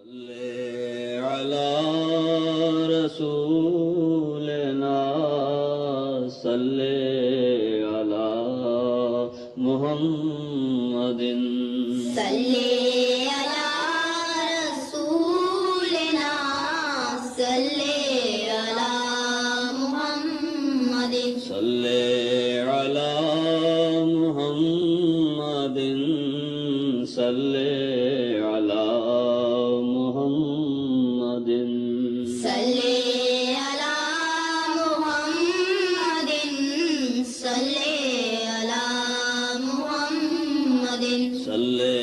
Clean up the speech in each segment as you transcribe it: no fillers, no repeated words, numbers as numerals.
صلی علی رسولنا صلی علی محمد صلی علی رسولنا صلی علی محمد صلی علی محمد صلی علی محمد صلی علی محمد صلی علی محمد صلی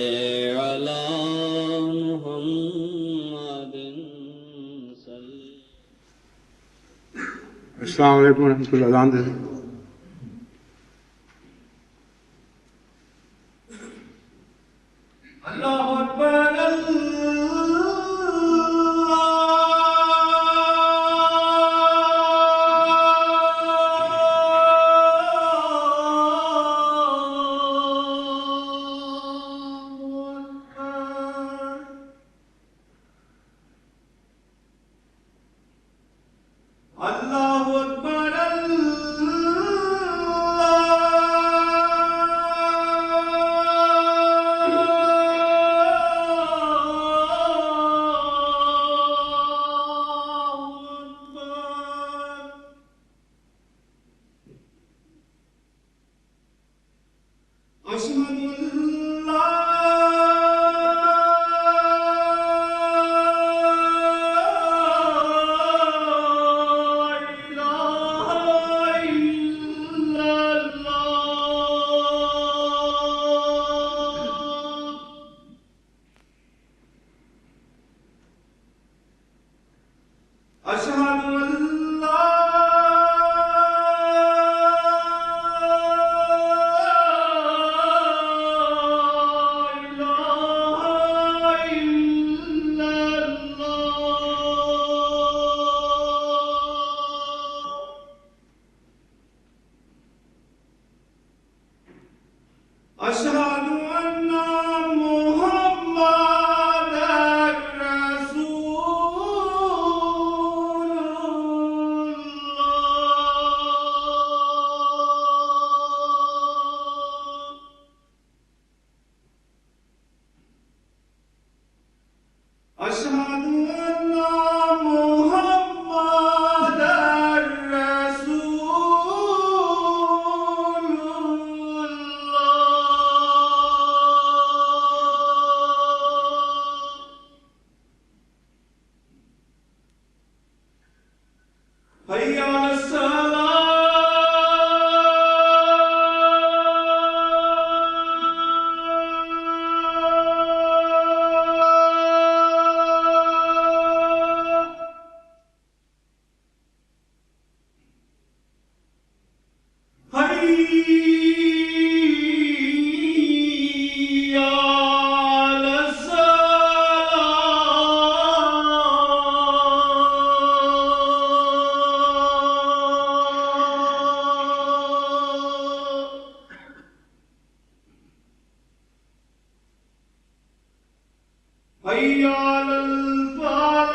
علی محمد صلی. السلام علیکم ورحمۃ اللہ. اذان دے دیں. اللہ اکبر اللہ اکبر اشہد ان محمد رسول اللہ. اشہد ان محمد رسول اللہ. حی علی الصلاۃ حی علی الصلاۃ حی علی الفلاح.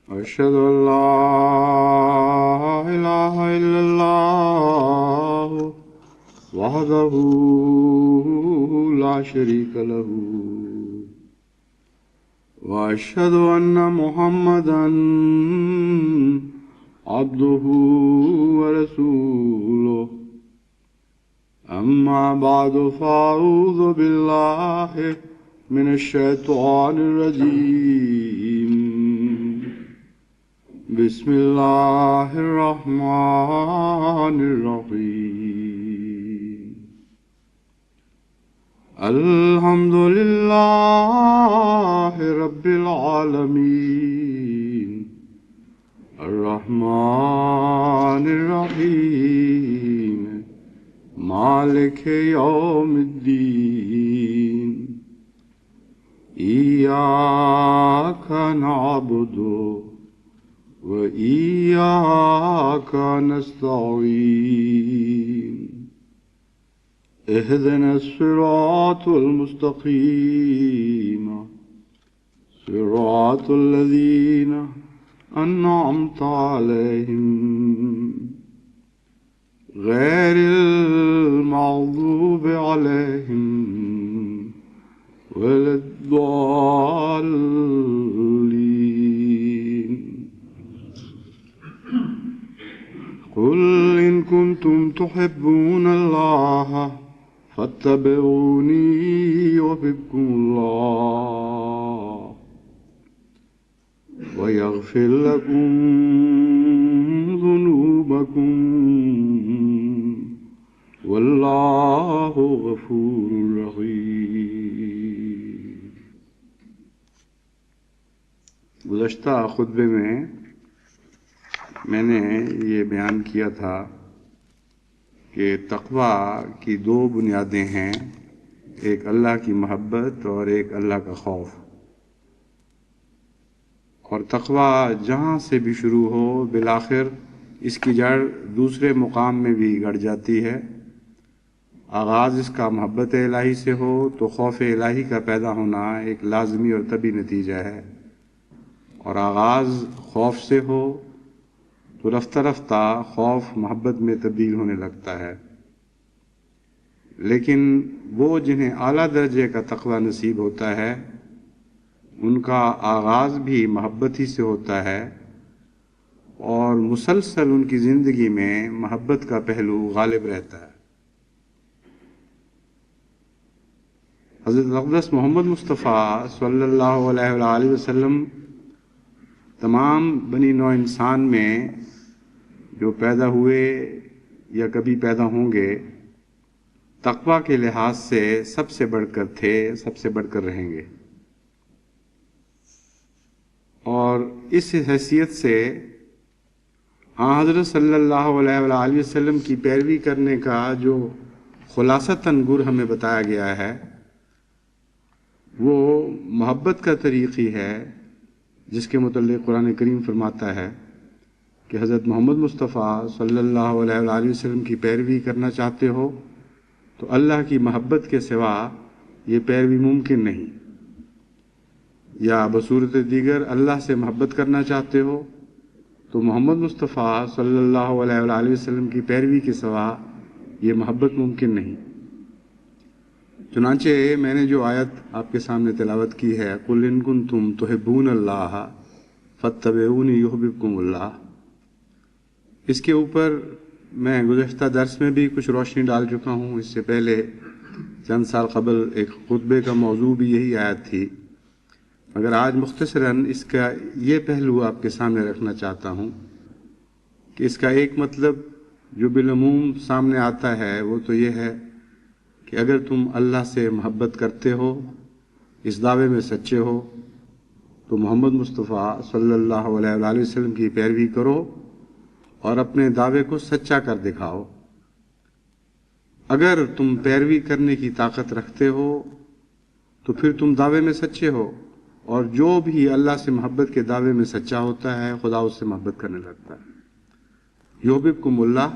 أشهد أن لا إله إلا الله وحده لا شريك له وأشهد أن محمدا عبده ورسوله أما بعد فأعوذ بالله من الشيطان الرجيم بسم الله الرحمن الرحيم الحمد لله رب العالمين الرحمن الرحيم مالك يوم الدين إياك نعبد وإياك نستعين اهدنا الصراط المستقيم صراط الذين أنعمت عليهم غير المغضوب عليهم ولا الضالين قل إن كنتم تحبون الله فاتبعوني يحببكم الله ويغفر لكم ذنوبكم والله غفور رحیم۔ گزشتہ خطبے میں نے یہ بیان کیا تھا کہ تقوی کی دو بنیادیں ہیں، ایک اللہ کی محبت اور ایک اللہ کا خوف، اور تقوی جہاں سے بھی شروع ہو بالآخر اس کی جڑ دوسرے مقام میں بھی گڑ جاتی ہے۔ آغاز اس کا محبت الہی سے ہو تو خوف الہی کا پیدا ہونا ایک لازمی اور طبی نتیجہ ہے، اور آغاز خوف سے ہو تو رفتہ رفتہ خوف محبت میں تبدیل ہونے لگتا ہے۔ لیکن وہ جنہیں اعلیٰ درجے کا تقوی نصیب ہوتا ہے ان کا آغاز بھی محبت ہی سے ہوتا ہے، اور مسلسل ان کی زندگی میں محبت کا پہلو غالب رہتا ہے۔ حضرت اقدس محمد مصطفیٰ صلی اللہ علیہ وآلہ وسلم تمام بنی نوع انسان میں جو پیدا ہوئے یا کبھی پیدا ہوں گے تقوی کے لحاظ سے سب سے بڑھ کر تھے، سب سے بڑھ کر رہیں گے، اور اس حیثیت سے حضرت صلی اللہ علیہ وآلہ وسلم کی پیروی کرنے کا جو خلاصتاً گر ہمیں بتایا گیا ہے وہ محبت کا طریق ہی ہے، جس کے متعلق قرآن کریم فرماتا ہے کہ حضرت محمد مصطفیٰ صلی اللہ علیہ وآلہ وسلم کی پیروی کرنا چاہتے ہو تو اللہ کی محبت کے سوا یہ پیروی ممکن نہیں، یا بصورت دیگر اللہ سے محبت کرنا چاہتے ہو تو محمد مصطفیٰ صلی اللہ علیہ وآلہ وسلم کی پیروی کے سوا یہ محبت ممکن نہیں۔ چنانچہ میں نے جو آیت آپ کے سامنے تلاوت کی ہے قُلْ إِن كُنتُمْ تُحِبُّونَ اللَّهَ فَاتَّبِعُونِي يُحْبِبْكُمُ اللَّهُ، اس کے اوپر میں گزشتہ درس میں بھی کچھ روشنی ڈال چکا ہوں۔ اس سے پہلے چند سال قبل ایک خطبے کا موضوع بھی یہی آیت تھی، مگر آج مختصراً اس کا یہ پہلو آپ کے سامنے رکھنا چاہتا ہوں کہ اس کا ایک مطلب جو بالعموم سامنے آتا ہے وہ تو یہ ہے کہ اگر تم اللہ سے محبت کرتے ہو، اس دعوے میں سچے ہو، تو محمد مصطفیٰ صلی اللہ علیہ وآلہ وسلم کی پیروی کرو اور اپنے دعوے کو سچا کر دکھاؤ۔ اگر تم پیروی کرنے کی طاقت رکھتے ہو تو پھر تم دعوے میں سچے ہو، اور جو بھی اللہ سے محبت کے دعوے میں سچا ہوتا ہے خدا اس سے محبت کرنے لگتا ہے۔ یحببکم اللہ،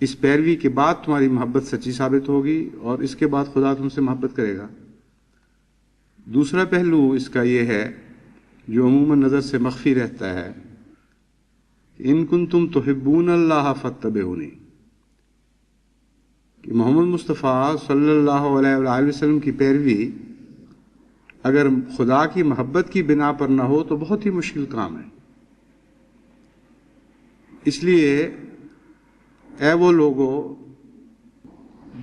اس پیروی کے بعد تمہاری محبت سچی ثابت ہوگی اور اس کے بعد خدا تم سے محبت کرے گا۔ دوسرا پہلو اس کا یہ ہے جو عموماً نظر سے مخفی رہتا ہے، ان کنتم تحبون اللہ فاتبعونی، کہ محمد مصطفیٰ صلی اللہ علیہ وآلہ وسلم کی پیروی اگر خدا کی محبت کی بنا پر نہ ہو تو بہت ہی مشکل کام ہے۔ اس لیے اے وہ لوگوں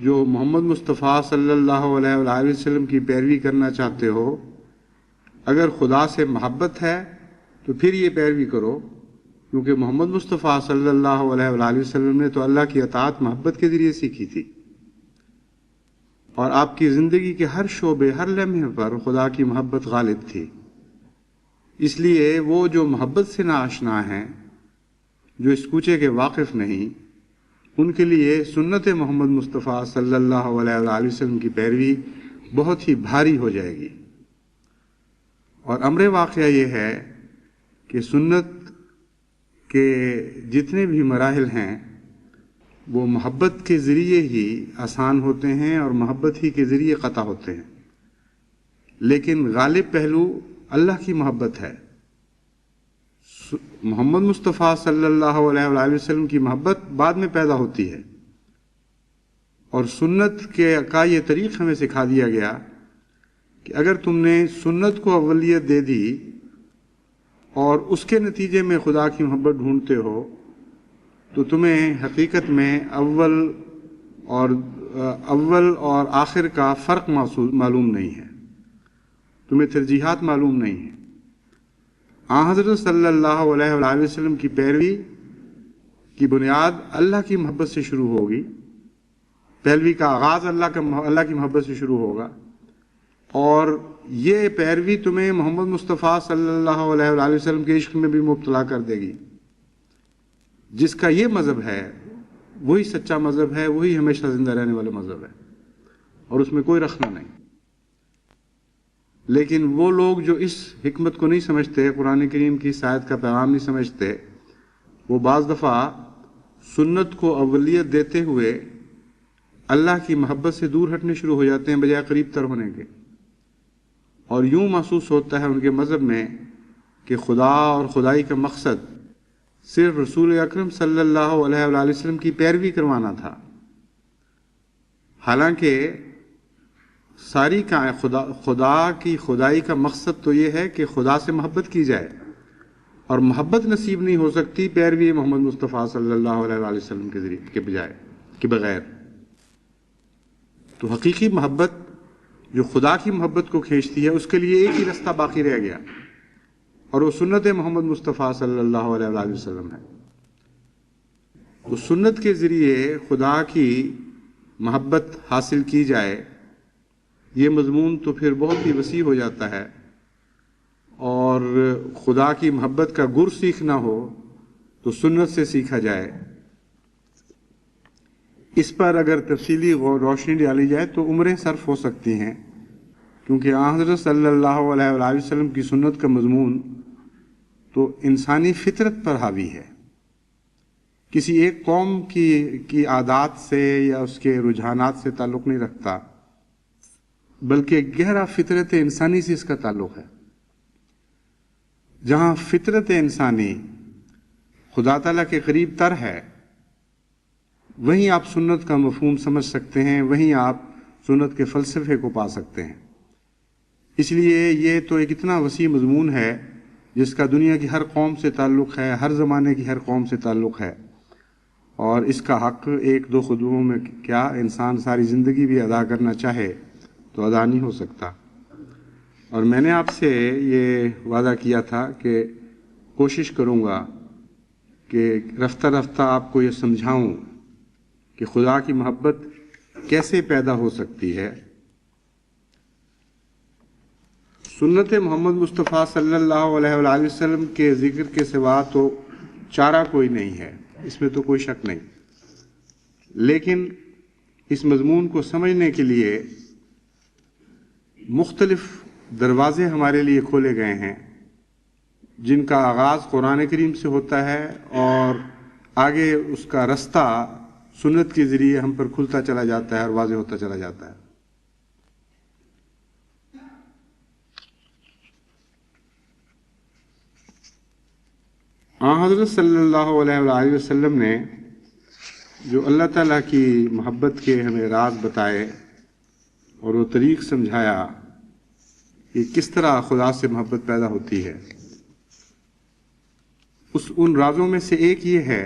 جو محمد مصطفیٰ صلی اللہ علیہ وآلہ وسلم کی پیروی کرنا چاہتے ہو، اگر خدا سے محبت ہے تو پھر یہ پیروی کرو، کیونکہ محمد مصطفیٰ صلی اللہ علیہ وآلہ وسلم نے تو اللہ کی اطاعت محبت کے ذریعے سیکھی تھی، اور آپ کی زندگی کے ہر شعبے، ہر لمحے پر خدا کی محبت غالب تھی۔ اس لیے وہ جو محبت سے ناآشنا ہیں، جو اس کوچے کے واقف نہیں، ان کے لیے سنت محمد مصطفیٰ صلی اللہ علیہ وآلہ وسلم کی پیروی بہت ہی بھاری ہو جائے گی۔ اور امر واقعہ یہ ہے کہ سنت کے جتنے بھی مراحل ہیں وہ محبت کے ذریعے ہی آسان ہوتے ہیں اور محبت ہی کے ذریعے قطع ہوتے ہیں، لیکن غالب پہلو اللہ کی محبت ہے۔ محمد مصطفیٰ صلی اللہ علیہ وآلہ وسلم کی محبت بعد میں پیدا ہوتی ہے، اور سنت کا یہ طریق ہمیں سکھا دیا گیا کہ اگر تم نے سنت کو اولیت دے دی اور اس کے نتیجے میں خدا کی محبت ڈھونڈتے ہو تو تمہیں حقیقت میں اول اور آخر کا فرق معلوم نہیں ہے، تمہیں ترجیحات معلوم نہیں ہیں۔ حضرت صلی اللہ علیہ وآلہ وسلم کی پیروی کی بنیاد اللہ کی محبت سے شروع ہوگی، پیروی کا آغاز اللہ کی محبت سے شروع ہوگا، اور یہ پیروی تمہیں محمد مصطفیٰ صلی اللہ علیہ وآلہ وسلم کے عشق میں بھی مبتلا کر دے گی۔ جس کا یہ مذہب ہے وہی سچا مذہب ہے، وہی ہمیشہ زندہ رہنے والا مذہب ہے، اور اس میں کوئی رخنہ نہیں۔ لیکن وہ لوگ جو اس حکمت کو نہیں سمجھتے، قرآن کریم کی اس آیت کا پیغام نہیں سمجھتے، وہ بعض دفعہ سنت کو اولیت دیتے ہوئے اللہ کی محبت سے دور ہٹنے شروع ہو جاتے ہیں بجائے قریب تر ہونے کے، اور یوں محسوس ہوتا ہے ان کے مذہب میں کہ خدا اور خدائی کا مقصد صرف رسول اکرم صلی اللہ علیہ وآلہ وسلم کی پیروی کروانا تھا، حالانکہ ساری خدا کی خدائی کا مقصد تو یہ ہے کہ خدا سے محبت کی جائے، اور محبت نصیب نہیں ہو سکتی پیروی محمد مصطفیٰ صلی اللہ علیہ وآلہ وسلم کے ذریعے کے بغیر۔ تو حقیقی محبت جو خدا کی محبت کو کھینچتی ہے، اس کے لیے ایک ہی رستہ باقی رہ گیا، اور وہ سنت محمد مصطفیٰ صلی اللہ علیہ وآلہ وسلم ہے۔ تو سنت کے ذریعے خدا کی محبت حاصل کی جائے، یہ مضمون تو پھر بہت ہی وسیع ہو جاتا ہے، اور خدا کی محبت کا گر سیکھنا ہو تو سنت سے سیکھا جائے۔ اس پر اگر تفصیلی روشنی ڈالی جائے تو عمریں صرف ہو سکتی ہیں، کیونکہ حضرت صلی اللہ علیہ وآلہ وسلم کی سنت کا مضمون تو انسانی فطرت پر حاوی ہے، کسی ایک قوم کی عادات سے یا اس کے رجحانات سے تعلق نہیں رکھتا، بلکہ گہرا فطرت انسانی سے اس کا تعلق ہے۔ جہاں فطرت انسانی خدا تعالیٰ کے قریب تر ہے، وہیں آپ سنت کا مفہوم سمجھ سکتے ہیں، وہیں آپ سنت کے فلسفے کو پا سکتے ہیں۔ اس لیے یہ تو ایک اتنا وسیع مضمون ہے جس کا دنیا کی ہر قوم سے تعلق ہے، ہر زمانے کی ہر قوم سے تعلق ہے، اور اس کا حق ایک دو خطبوں میں کیا انسان ساری زندگی بھی ادا کرنا چاہے تو ادا نہیں ہو سکتا۔ اور میں نے آپ سے یہ وعدہ کیا تھا کہ کوشش کروں گا کہ رفتہ رفتہ آپ کو یہ سمجھاؤں کہ خدا کی محبت کیسے پیدا ہو سکتی ہے۔ سنت محمد مصطفیٰ صلی اللہ علیہ وآلہ وسلم کے ذکر کے سوا تو چارہ کوئی نہیں ہے، اس میں تو کوئی شک نہیں، لیکن اس مضمون کو سمجھنے کے لیے مختلف دروازے ہمارے لیے کھولے گئے ہیں، جن کا آغاز قرآن کریم سے ہوتا ہے اور آگے اس کا رستہ سنت کے ذریعے ہم پر کھلتا چلا جاتا ہے اور واضح ہوتا چلا جاتا ہے۔ حضرت صلی اللہ علیہ وآلہ وسلم نے جو اللہ تعالیٰ کی محبت کے ہمیں راز بتائے اور وہ طریق سمجھایا کہ کس طرح خدا سے محبت پیدا ہوتی ہے، ان رازوں میں سے ایک یہ ہے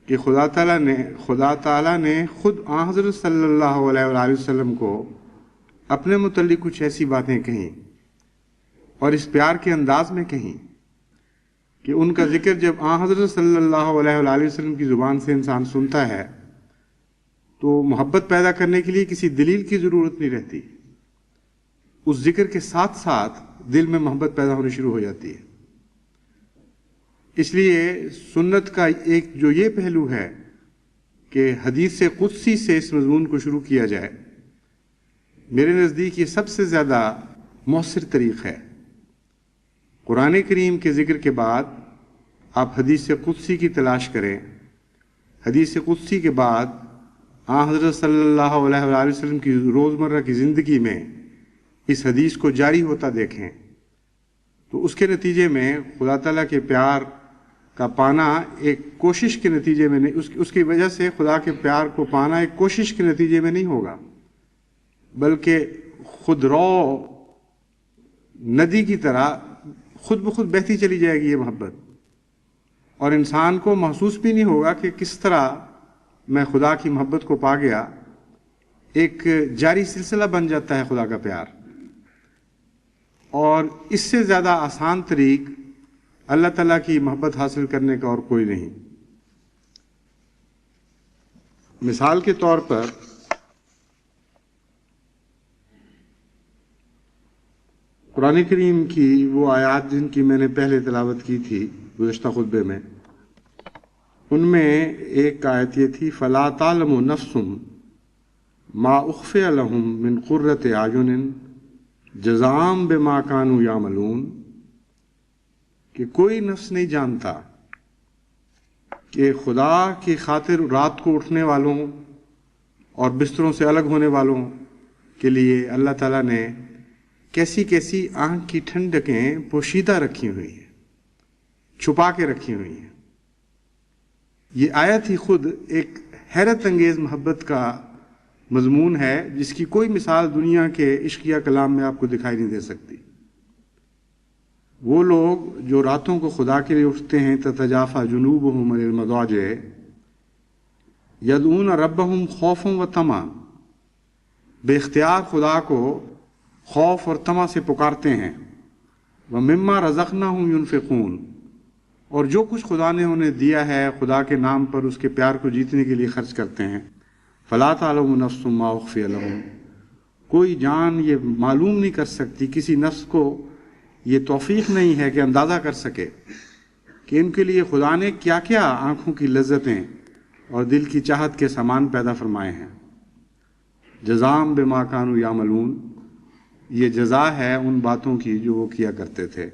کہ خدا تعالیٰ نے خود حضرت صلی اللہ علیہ وآلہ وسلم کو اپنے متعلق کچھ ایسی باتیں کہیں اور اس پیار کے انداز میں کہیں کہ ان کا ذکر جب حضرت صلی اللہ علیہ وآلہ وسلم کی زبان سے انسان سنتا ہے تو محبت پیدا کرنے کے لیے کسی دلیل کی ضرورت نہیں رہتی، اس ذکر کے ساتھ ساتھ دل میں محبت پیدا ہونی شروع ہو جاتی ہے۔ اس لیے سنت کا ایک جو یہ پہلو ہے کہ حدیث قدسی سے اس مضمون کو شروع کیا جائے، میرے نزدیک یہ سب سے زیادہ مؤثر طریق ہے۔ قرآن کریم کے ذکر کے بعد آپ حدیث قدسی کی تلاش کریں، حدیث قدسی کے بعد حضرت صلی اللہ علیہ وآلہ وسلم کی روزمرہ کی زندگی میں اس حدیث کو جاری ہوتا دیکھیں تو اس کے نتیجے میں خدا تعالیٰ کے پیار کا پانا ایک کوشش کے نتیجے میں نہیں، اس کی وجہ سے خدا کے پیار کو پانا ایک کوشش کے نتیجے میں نہیں ہوگا، بلکہ خود رو ندی کی طرح خود بخود بہتی چلی جائے گی یہ محبت، اور انسان کو محسوس بھی نہیں ہوگا کہ کس طرح میں خدا کی محبت کو پا گیا۔ ایک جاری سلسلہ بن جاتا ہے خدا کا پیار، اور اس سے زیادہ آسان طریق اللہ تعالیٰ کی محبت حاصل کرنے کا اور کوئی نہیں۔ مثال کے طور پر قرآن کریم کی وہ آیات جن کی میں نے پہلے تلاوت کی تھی گزشتہ خطبے میں، ان میں ایک آیت یہ تھی فَلَا تَعْلَمُ نَفْسٌ مَا أُخْفِيَ لَهُم مِّن قُرَّةِ أَعْيُنٍ جَزَاءً بِمَا كَانُوا يَعْمَلُونَ، کہ کوئی نفس نہیں جانتا کہ خدا کی خاطر رات کو اٹھنے والوں اور بستروں سے الگ ہونے والوں کے لیے اللہ تعالیٰ نے کیسی کیسی آنکھ کی ٹھنڈکیں پوشیدہ رکھی ہوئی ہیں، چھپا کے رکھی ہوئی ہیں۔ یہ آیت ہی خود ایک حیرت انگیز محبت کا مضمون ہے جس کی کوئی مثال دنیا کے عشقیہ کلام میں آپ کو دکھائی نہیں دے سکتی۔ وہ لوگ جو راتوں کو خدا کے لیے اٹھتے ہیں تتجافی جنوبہم عن المضاجع یدعون ربہم خوفا وطمعا، بے اختیار خدا کو خوف اور طمع سے پکارتے ہیں، ومما رزقناہم ینفقون، اور جو کچھ خدا نے انہیں دیا ہے خدا کے نام پر اس کے پیار کو جیتنے کے لیے خرچ کرتے ہیں۔ فلا تعلم نفس ما اخفی لہم، کوئی جان یہ معلوم نہیں کر سکتی، کسی نفس کو یہ توفیق نہیں ہے کہ اندازہ کر سکے کہ ان کے لیے خدا نے کیا کیا آنکھوں کی لذتیں اور دل کی چاہت کے سامان پیدا فرمائے ہیں۔ جزاء بما کانوا یعملون، یہ جزا ہے ان باتوں کی جو وہ کیا کرتے تھے۔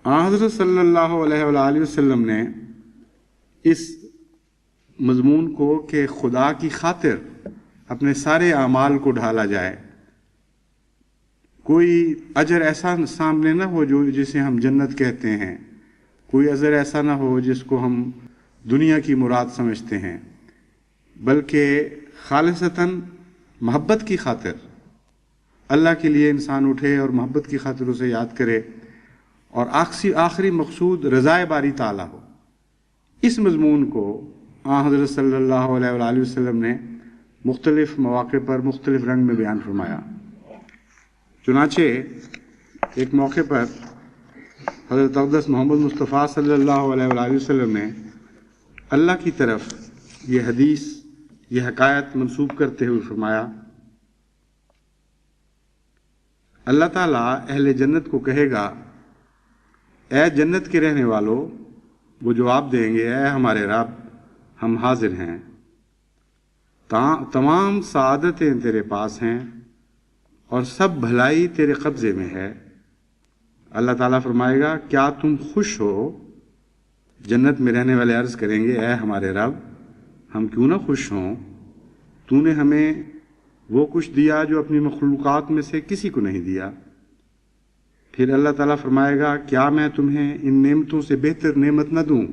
حضرت صلی اللہ علیہ وآلہ وسلم نے اس مضمون کو کہ خدا کی خاطر اپنے سارے اعمال کو ڈھالا جائے، کوئی اجر ایسا سامنے نہ ہو جسے ہم جنت کہتے ہیں، کوئی اجر ایسا نہ ہو جس کو ہم دنیا کی مراد سمجھتے ہیں، بلکہ خالصتاً محبت کی خاطر اللہ کے لیے انسان اٹھے اور محبت کی خاطر اسے یاد کرے، اور آخری مقصود رضائے باری تعالیٰ ہو۔ اس مضمون کو حضرت صلی اللہ علیہ وآلہ وسلم نے مختلف مواقع پر مختلف رنگ میں بیان فرمایا۔ چنانچہ ایک موقع پر حضرت اقدس محمد مصطفیٰ صلی اللہ علیہ وآلہ وسلم نے اللہ کی طرف یہ حدیث، یہ حکایت منسوب کرتے ہوئے فرمایا، اللہ تعالیٰ اہل جنت کو کہے گا، اے جنت کے رہنے والو، وہ جواب دیں گے، اے ہمارے رب، ہم حاضر ہیں، تمام سعادتیں تیرے پاس ہیں اور سب بھلائی تیرے قبضے میں ہے۔ اللہ تعالیٰ فرمائے گا، کیا تم خوش ہو؟ جنت میں رہنے والے عرض کریں گے، اے ہمارے رب، ہم کیوں نہ خوش ہوں، تو نے ہمیں وہ کچھ دیا جو اپنی مخلوقات میں سے کسی کو نہیں دیا۔ پھر اللہ تعالیٰ فرمائے گا کیا میں تمہیں ان نعمتوں سے بہتر نعمت نہ دوں؟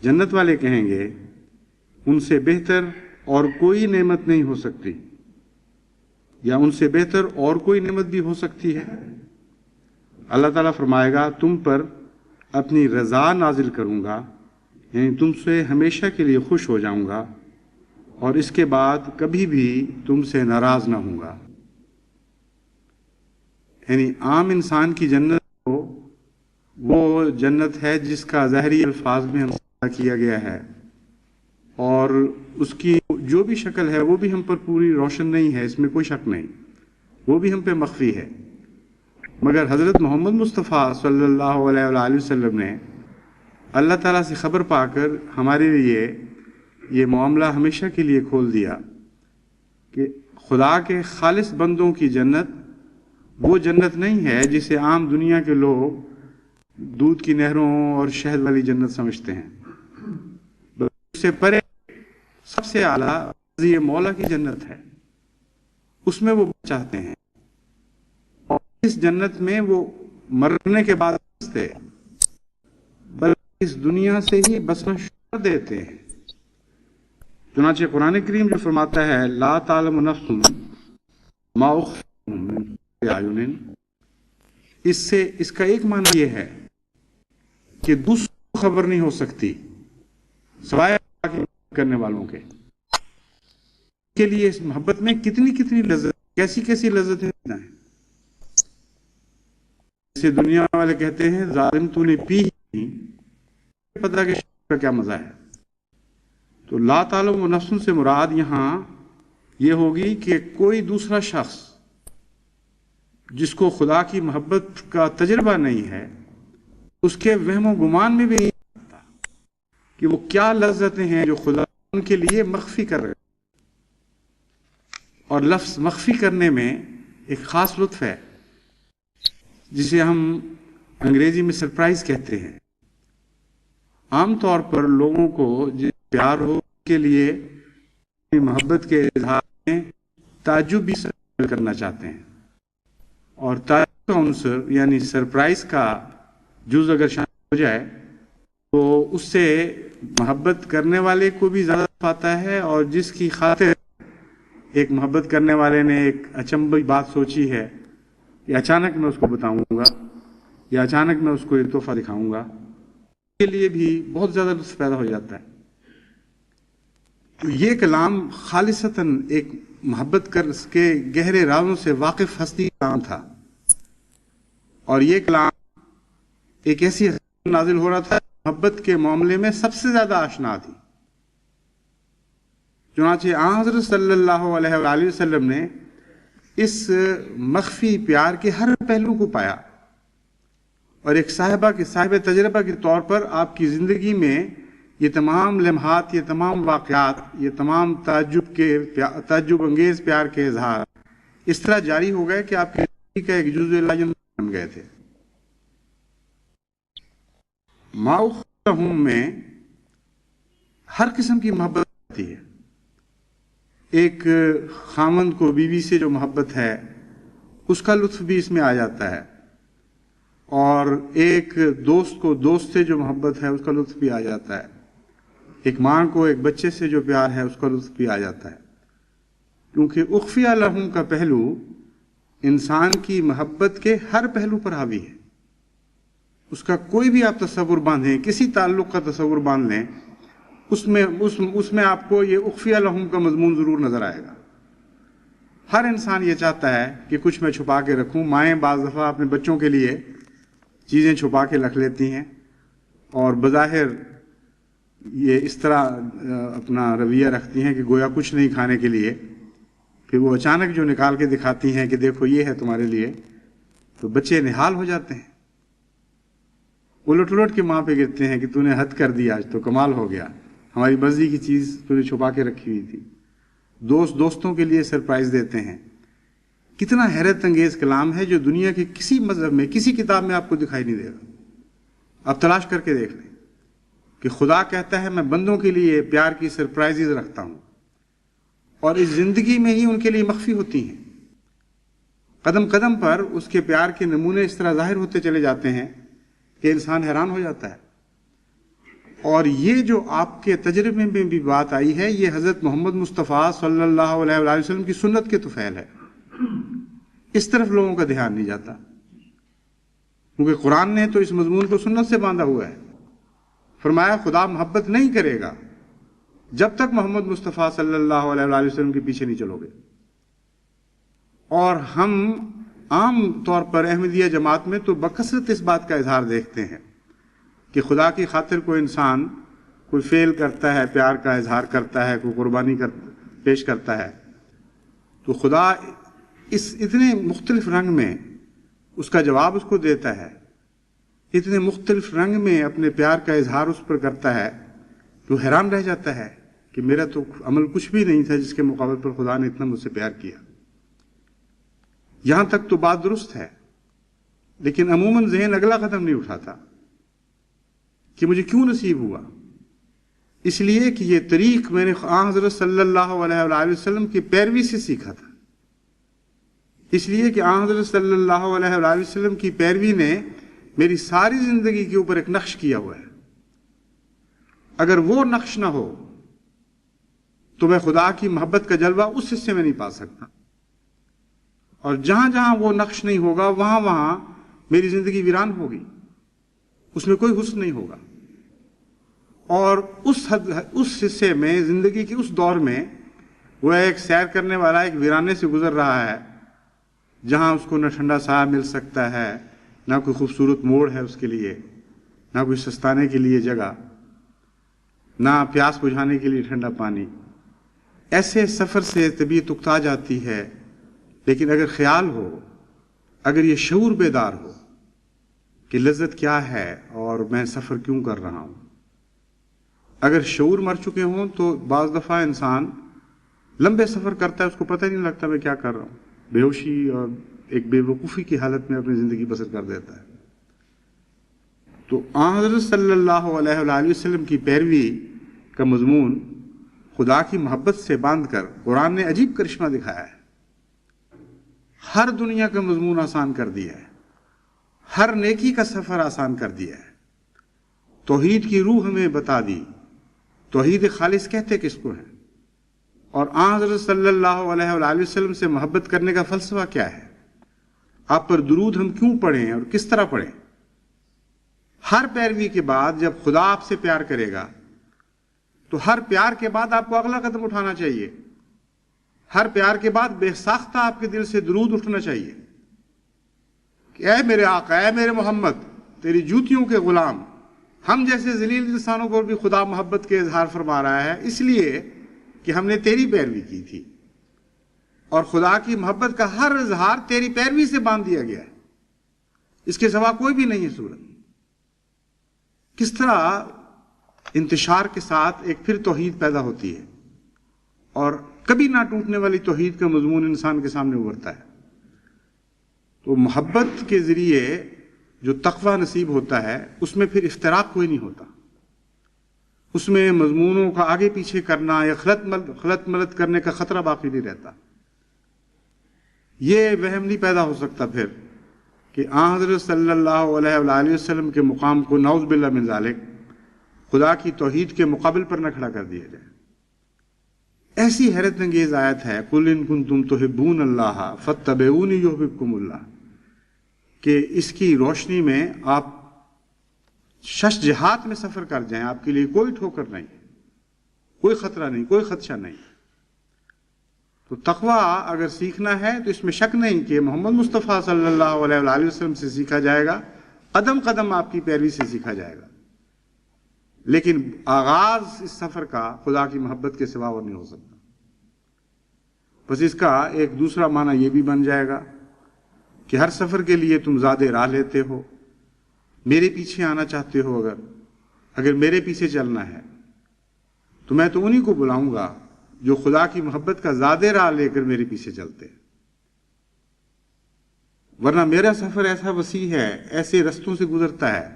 جنت والے کہیں گے ان سے بہتر اور کوئی نعمت نہیں ہو سکتی، یا ان سے بہتر اور کوئی نعمت بھی ہو سکتی ہے؟ اللہ تعالیٰ فرمائے گا تم پر اپنی رضا نازل کروں گا، یعنی تم سے ہمیشہ کے لیے خوش ہو جاؤں گا، اور اس کے بعد کبھی بھی تم سے ناراض نہ ہوں گا۔ یعنی عام انسان کی جنت وہ جنت ہے جس کا ظاہری الفاظ میں ہم کیا گیا ہے، اور اس کی جو بھی شکل ہے وہ بھی ہم پر پوری روشن نہیں ہے، اس میں کوئی شک نہیں، وہ بھی ہم پہ مخفی ہے۔ مگر حضرت محمد مصطفیٰ صلی اللہ علیہ وآلہ وسلم نے اللہ تعالیٰ سے خبر پا کر ہمارے لیے یہ معاملہ ہمیشہ کے لیے کھول دیا کہ خدا کے خالص بندوں کی جنت وہ جنت نہیں ہے جسے عام دنیا کے لوگ دودھ کی نہروں اور شہد والی جنت سمجھتے ہیں، اس سے پرے سب سے اعلیٰ یہ مولا کی جنت ہے، اس میں وہ چاہتے ہیں، اور اس جنت میں وہ مرنے کے بعد بستے بلکہ اس دنیا سے ہی بسنا شروع کر دیتے ہیں۔ چنانچہ قرآن کریم جو فرماتا ہے لا تعلم نفس ما اخفی لهم من اعین، اس کا ایک معنی یہ ہے کہ دوسروں کو خبر نہیں ہو سکتی سوائے اللہ کی کرنے والوں کے لیے اس محبت میں کتنی کتنی لذت، کیسی کیسی لذتیں ہیں۔ جسے دنیا والے کہتے ہیں ظالم تو نے پی ہی نہیں پتہ کہ شراب کا کیا مزہ ہے۔ تو لا تعلم و نفس سے مراد یہاں یہ ہوگی کہ کوئی دوسرا شخص جس کو خدا کی محبت کا تجربہ نہیں ہے اس کے وہم و گمان میں بھی نہیں آتا کہ وہ کیا لذتیں ہیں جو خدا ان کے لیے مخفی کر رہے، اور لفظ مخفی کرنے میں ایک خاص لطف ہے جسے ہم انگریزی میں سرپرائز کہتے ہیں۔ عام طور پر لوگوں کو جس پیار ہو کے لیے محبت کے اظہار میں تعجب بھی شامل کرنا چاہتے ہیں، اور تعجب کا عنصر یعنی سرپرائز کا جز اگر شامل ہو جائے تو اس سے محبت کرنے والے کو بھی زیادہ پاتا ہے، اور جس کی خاطر ایک محبت کرنے والے نے ایک اچنبھی بات سوچی ہے کہ اچانک میں اس کو بتاؤں گا یا اچانک میں اس کو ایک تحفہ دکھاؤں گا، اس کے لیے بھی بہت زیادہ لطف پیدا ہو جاتا ہے۔ تو یہ کلام خالصتاً ایک محبت کر کے گہرے رازوں سے واقف ہستی کا کلام تھا، اور یہ کلام ایک ایسی حسن نازل ہو رہا تھا محبت کے معاملے میں سب سے زیادہ آشنا تھی۔ چنانچہ آن حضرت صلی اللہ علیہ وآلہ وسلم نے اس مخفی پیار کے ہر پہلو کو پایا، اور ایک صاحب تجربہ کے طور پر آپ کی زندگی میں یہ تمام لمحات، یہ تمام واقعات، یہ تمام تعجب انگیز پیار کے اظہار اس طرح جاری ہو گئے کہ آپ کی زندگی کا ایک جزء لازم بن گئے تھے۔ ما اخفی لهم میں ہر قسم کی محبت ہوتی ہے۔ ایک خامند کو بیوی سے جو محبت ہے اس کا لطف بھی اس میں آ جاتا ہے، اور ایک دوست کو دوست سے جو محبت ہے اس کا لطف بھی آ جاتا ہے، ایک ماں کو ایک بچے سے جو پیار ہے اس کا لطف بھی آ جاتا ہے، کیونکہ اخفی لہم کا پہلو انسان کی محبت کے ہر پہلو پر حاوی ہے۔ اس کا کوئی بھی آپ تصور باندھیں، کسی تعلق کا تصور باندھ لیں، اس میں آپ کو یہ اخفی لہم کا مضمون ضرور نظر آئے گا۔ ہر انسان یہ چاہتا ہے کہ کچھ میں چھپا کے رکھوں۔ مائیں بعض دفعہ اپنے بچوں کے لیے چیزیں چھپا کے رکھ لیتی ہیں، اور بظاہر یہ اس طرح اپنا رویہ رکھتی ہیں کہ گویا کچھ نہیں کھانے کے لیے، پھر وہ اچانک جو نکال کے دکھاتی ہیں کہ دیکھو یہ ہے تمہارے لیے، تو بچے نہال ہو جاتے ہیں، الٹ الٹ کے ماں پہ گرتے ہیں کہ تو نے حد کر دیا، آج تو کمال ہو گیا، ہماری مرضی کی چیز تو نے چھپا کے رکھی ہوئی تھی۔ دوستوں کے لیے سرپرائز دیتے ہیں۔ کتنا حیرت انگیز کلام ہے جو دنیا کے کسی مذہب میں، کسی کتاب میں آپ کو دکھائی نہیں دے گا۔ آپ تلاش کر کے دیکھ لیں کہ خدا کہتا ہے میں بندوں کے لیے پیار کی سرپرائزز رکھتا ہوں، اور اس زندگی میں ہی ان کے لیے مخفی ہوتی ہیں۔ قدم قدم پر اس کے پیار کے نمونے اس طرح ظاہر ہوتے چلے جاتے ہیں کہ انسان حیران ہو جاتا ہے. اور یہ جو آپ کے تجربے میں بھی بات آئی ہے، یہ حضرت محمد مصطفیٰ صلی اللہ علیہ وآلہ وسلم کی سنت کے طفیل ہے. اس طرف لوگوں کا دھیان نہیں جاتا، کیونکہ قرآن نے تو اس مضمون کو سنت سے باندھا ہوا ہے. فرمایا خدا محبت نہیں کرے گا جب تک محمد مصطفیٰ صلی اللہ علیہ وآلہ وسلم کے پیچھے نہیں چلو گے. اور ہم عام طور پر احمدیہ جماعت میں تو بکثرت اس بات کا اظہار دیکھتے ہیں کہ خدا کی خاطر کوئی انسان کوئی فعل کرتا ہے، پیار کا اظہار کرتا ہے، کوئی قربانی پیش کرتا ہے، تو خدا اس اتنے مختلف رنگ میں اس کا جواب اس کو دیتا ہے، اتنے مختلف رنگ میں اپنے پیار کا اظہار اس پر کرتا ہے، تو حیران رہ جاتا ہے کہ میرا تو عمل کچھ بھی نہیں تھا جس کے مقابل پر خدا نے اتنا مجھ سے پیار کیا. یہاں تک تو بات درست ہے، لیکن عموماً ذہن اگلا قدم نہیں اٹھاتا کہ مجھے کیوں نصیب ہوا. اس لیے کہ یہ طریق میں نے حضرت صلی اللہ علیہ وآلہ وسلم کی پیروی سے سیکھا تھا. اس لیے کہ حضرت صلی اللہ علیہ وآلہ وسلم کی پیروی نے میری ساری زندگی کے اوپر ایک نقش کیا ہوا ہے. اگر وہ نقش نہ ہو تو میں خدا کی محبت کا جلوہ اس حصے میں نہیں پا سکتا. اور جہاں جہاں وہ نقش نہیں ہوگا وہاں وہاں میری زندگی ویران ہوگی، اس میں کوئی حسن نہیں ہوگا. اور اس حصے میں زندگی کے اس دور میں وہ ایک سیر کرنے والا ایک ویرانے سے گزر رہا ہے جہاں اس کو نہ ٹھنڈا سایہ مل سکتا ہے، نہ کوئی خوبصورت موڑ ہے اس کے لیے، نہ کوئی سستانے کے لیے جگہ، نہ پیاس بجھانے کے لیے ٹھنڈا پانی. ایسے سفر سے طبیعت اکتا جاتی ہے. لیکن اگر خیال ہو، اگر یہ شعور بیدار ہو کہ لذت کیا ہے اور میں سفر کیوں کر رہا ہوں، اگر شعور مر چکے ہوں تو بعض دفعہ انسان لمبے سفر کرتا ہے، اس کو پتہ نہیں لگتا میں کیا کر رہا ہوں، بے ہوشی اور ایک بے وقوفی کی حالت میں اپنی زندگی بسر کر دیتا ہے. تو حضرت صلی اللہ علیہ وآلہ وسلم کی پیروی کا مضمون خدا کی محبت سے باندھ کر قرآن نے عجیب کرشمہ دکھایا ہے. ہر دنیا کا مضمون آسان کر دیا ہے، ہر نیکی کا سفر آسان کر دیا ہے. توحید کی روح ہمیں بتا دی. توحید خالص کہتے کس کو ہے؟ اور حضرت صلی اللہ علیہ وآلہ وسلم سے محبت کرنے کا فلسفہ کیا ہے؟ آپ پر درود ہم کیوں پڑھیں اور کس طرح پڑھیں؟ ہر پیروی کے بعد جب خدا آپ سے پیار کرے گا تو ہر پیار کے بعد آپ کو اگلا قدم اٹھانا چاہیے. ہر پیار کے بعد بے ساختہ آپ کے دل سے درود اٹھنا چاہیے کہ اے میرے آقا، اے میرے محمد، تیری جوتیوں کے غلام، ہم جیسے ذلیل انسانوں کو بھی خدا محبت کے اظہار فرما رہا ہے، اس لیے کہ ہم نے تیری پیروی کی تھی. اور خدا کی محبت کا ہر اظہار تیری پیروی سے باندھ دیا گیا ہے، اس کے سوا کوئی بھی نہیں ہے صورت. کس طرح انتشار کے ساتھ ایک پھر توحید پیدا ہوتی ہے اور کبھی نہ ٹوٹنے والی توحید کا مضمون انسان کے سامنے ابھرتا ہے. تو محبت کے ذریعے جو تقوی نصیب ہوتا ہے اس میں پھر افتراق کوئی نہیں ہوتا، اس میں مضمونوں کا آگے پیچھے کرنا یا خلط ملط کرنے کا خطرہ باقی نہیں رہتا. یہ وہم نہیں پیدا ہو سکتا پھر کہ حضرت صلی اللہ علیہ وآلہ وسلم کے مقام کو نعوذ باللہ من ذالک خدا کی توحید کے مقابل پر نہ کھڑا کر دیا جائے. ایسی حیرت انگیز آیت ہے قُلْ إِن كُنتُمْ تُحِبُّونَ اللَّهَ فَاتَّبِعُونِي يُحْبِبْكُمُ اللَّهُ، کہ اس کی روشنی میں آپ شش جہات میں سفر کر جائیں، آپ کے لیے کوئی ٹھوکر نہیں، کوئی خطرہ نہیں، کوئی خدشہ نہیں. تو تقوی اگر سیکھنا ہے تو اس میں شک نہیں کہ محمد مصطفیٰ صلی اللہ علیہ وآلہ وسلم سے سیکھا جائے گا، قدم قدم آپ کی پیروی سے سیکھا جائے گا. لیکن آغاز اس سفر کا خدا کی محبت کے سوا اور نہیں ہو سکتا. بس اس کا ایک دوسرا معنی یہ بھی بن جائے گا کہ ہر سفر کے لیے تم زیادہ راہ لیتے ہو، میرے پیچھے آنا چاہتے ہو، اگر میرے پیچھے چلنا ہے تو میں تو انہی کو بلاؤں گا جو خدا کی محبت کا زیادہ راہ لے کر میرے پیچھے چلتے ہیں. ورنہ میرا سفر ایسا وسیع ہے، ایسے رستوں سے گزرتا ہے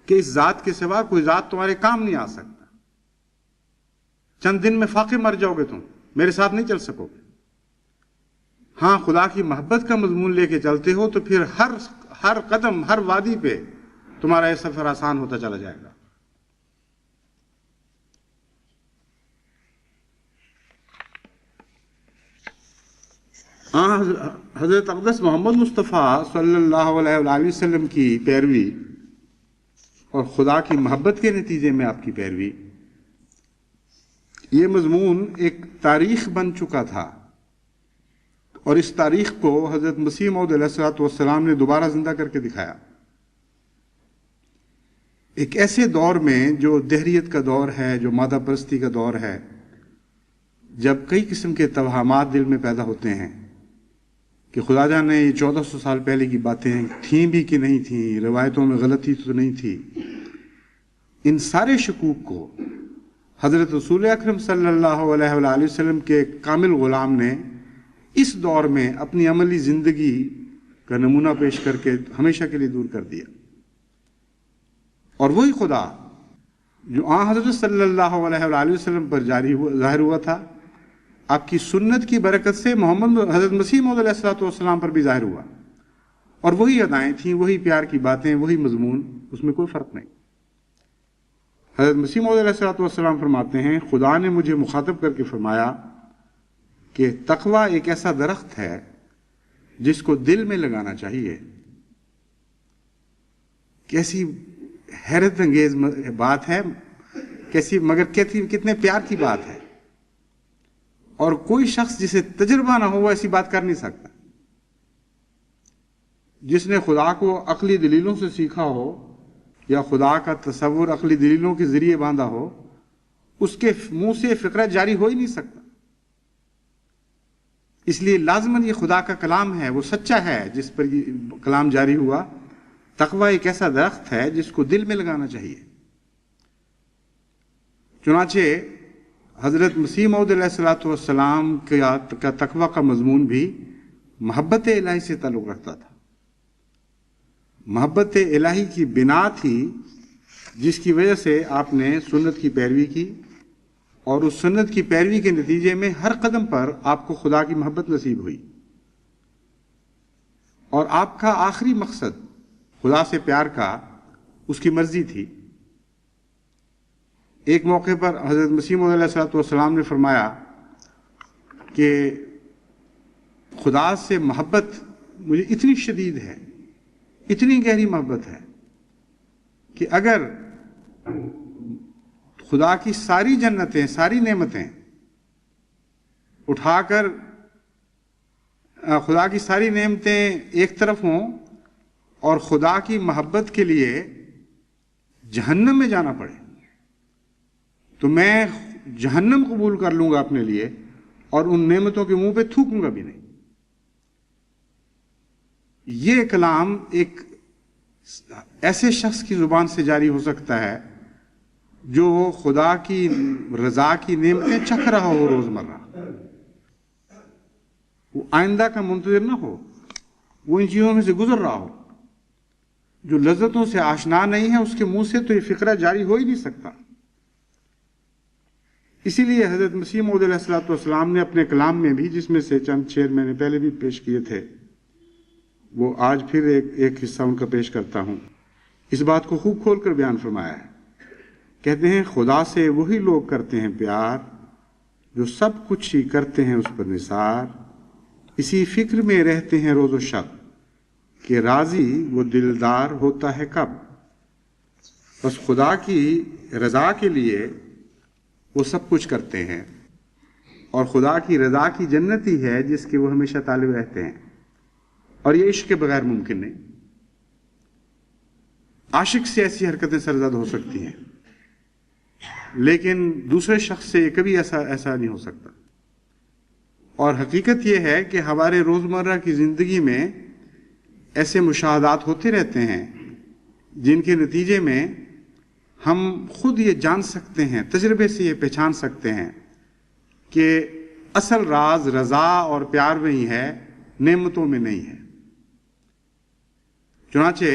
کہ اس ذات کے سوا کوئی ذات تمہارے کام نہیں آ سکتا. چند دن میں فاقے مر جاؤ گے، تم میرے ساتھ نہیں چل سکو گے. ہاں خدا کی محبت کا مضمون لے کے چلتے ہو تو پھر ہر قدم، ہر وادی پہ تمہارا یہ سفر آسان ہوتا چلا جائے گا۔ حضرت اقدس محمد مصطفیٰ صلی اللہ علیہ وآلہ وسلم کی پیروی اور خدا کی محبت کے نتیجے میں آپ کی پیروی، یہ مضمون ایک تاریخ بن چکا تھا، اور اس تاریخ کو حضرت مسیح موعود علیہ الصلوۃ والسلام نے دوبارہ زندہ کر کے دکھایا۔ ایک ایسے دور میں جو دہریت کا دور ہے، جو مادہ پرستی کا دور ہے، جب کئی قسم کے توہمات دل میں پیدا ہوتے ہیں کہ خدا جان نے یہ 1400 سال پہلے کی باتیں تھیں بھی کہ نہیں تھیں، روایتوں میں غلطی تو نہیں تھی، ان سارے شکوک کو حضرت رسول اکرم صلی اللہ علیہ وآلہ وسلم کے کامل غلام نے اس دور میں اپنی عملی زندگی کا نمونہ پیش کر کے ہمیشہ کے لیے دور کر دیا۔ اور وہی خدا جو حضرت صلی اللہ علیہ وآلہ وسلم پر ظاہر ہوا تھا، آپ کی سنت کی برکت سے حضرت مسیح موعود علیہ السلام پر بھی ظاہر ہوا، اور وہی ادائیں تھیں، وہی پیار کی باتیں، وہی مضمون، اس میں کوئی فرق نہیں۔ حضرت مسیح موعود علیہ السلام فرماتے ہیں، خدا نے مجھے مخاطب کر کے فرمایا کہ تقویٰ ایک ایسا درخت ہے جس کو دل میں لگانا چاہیے۔ کیسی حیرت انگیز بات ہے، مگر کتنے پیار کی بات ہے، اور کوئی شخص جسے تجربہ نہ ہو وہ ایسی بات کر نہیں سکتا۔ جس نے خدا کو عقلی دلیلوں سے سیکھا ہو یا خدا کا تصور عقلی دلیلوں کے ذریعے باندھا ہو، اس کے منہ سے فقرہ جاری ہو ہی نہیں سکتا۔ اس لیے لازماً یہ خدا کا کلام ہے، وہ سچا ہے جس پر یہ کلام جاری ہوا۔ تقویٰ ایک ایسا درخت ہے جس کو دل میں لگانا چاہیے۔ چنانچہ حضرت مسیح موعود علیہ السلام کا تقویٰ کا مضمون بھی محبت الہی سے تعلق رکھتا تھا۔ محبت الہی کی بنا تھی جس کی وجہ سے آپ نے سنت کی پیروی کی، اور اس سنت کی پیروی کے نتیجے میں ہر قدم پر آپ کو خدا کی محبت نصیب ہوئی، اور آپ کا آخری مقصد خدا سے پیار کا اس کی مرضی تھی۔ ایک موقع پر حضرت مسیح موعود علیہ السلام نے فرمایا کہ خدا سے محبت مجھے اتنی شدید ہے، اتنی گہری محبت ہے کہ اگر خدا کی ساری جنتیں، ساری نعمتیں اٹھا کر خدا کی ساری نعمتیں ایک طرف ہوں اور خدا کی محبت کے لیے جہنم میں جانا پڑے، تو میں جہنم قبول کر لوں گا اپنے لیے، اور ان نعمتوں کے منہ پہ تھوکوں گا بھی نہیں۔ یہ کلام ایک ایسے شخص کی زبان سے جاری ہو سکتا ہے جو خدا کی رضا کی نعمتیں چکھ رہا ہو روزمرہ، وہ آئندہ کا منتظر نہ ہو، وہ ان چیزوں میں سے گزر رہا ہو۔ جو لذتوں سے آشنا نہیں ہے اس کے منہ سے تو یہ فقرہ جاری ہو ہی نہیں سکتا۔ اسی لیے حضرت مسیح موعود علیہ السلام نے اپنے کلام میں بھی، جس میں سے چند شعر میں نے پہلے بھی پیش کیے تھے، وہ آج پھر ایک حصہ ان کا پیش کرتا ہوں، اس بات کو خوب کھول کر بیان فرمایا ہے۔ کہتے ہیں، خدا سے وہی لوگ کرتے ہیں پیار جو سب کچھ ہی کرتے ہیں اس پر نثار، اسی فکر میں رہتے ہیں روز و شب کہ راضی وہ دلدار ہوتا ہے کب۔ بس خدا کی رضا کے لیے وہ سب کچھ کرتے ہیں، اور خدا کی رضا کی جنت ہی ہے جس کے وہ ہمیشہ طالب رہتے ہیں، اور یہ عشق کے بغیر ممکن نہیں۔ عاشق سے ایسی حرکتیں سرزد ہو سکتی ہیں، لیکن دوسرے شخص سے یہ کبھی ایسا نہیں ہو سکتا۔ اور حقیقت یہ ہے کہ ہمارے روزمرہ کی زندگی میں ایسے مشاہدات ہوتے رہتے ہیں جن کے نتیجے میں ہم خود یہ جان سکتے ہیں، تجربے سے یہ پہچان سکتے ہیں کہ اصل راز رضا اور پیار میں ہی ہے، نعمتوں میں نہیں ہے۔ چنانچہ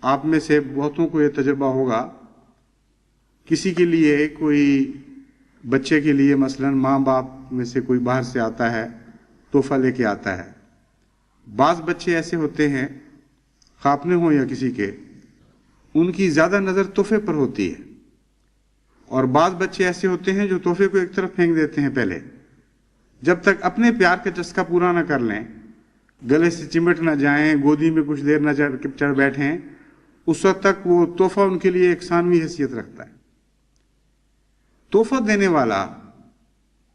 آپ میں سے بہتوں کو یہ تجربہ ہوگا، کسی کے لیے، کوئی بچے کے لیے مثلاً ماں باپ میں سے کوئی باہر سے آتا ہے تو تحفہ لے کے آتا ہے. بعض بچے ایسے ہوتے ہیں خواہ اپنے ہوں یا کسی کے، ان کی زیادہ نظر تحفے پر ہوتی ہے، اور بعض بچے ایسے ہوتے ہیں جو تحفے کو ایک طرف پھینک دیتے ہیں. پہلے جب تک اپنے پیار کا چسکا پورا نہ کر لیں، گلے سے چمٹ نہ جائیں، گودی میں کچھ دیر نہ چڑھ بیٹھیں، اس وقت تک وہ تحفہ ان کے لیے ایک ثانوی حیثیت رکھتا ہے. تحفہ دینے والا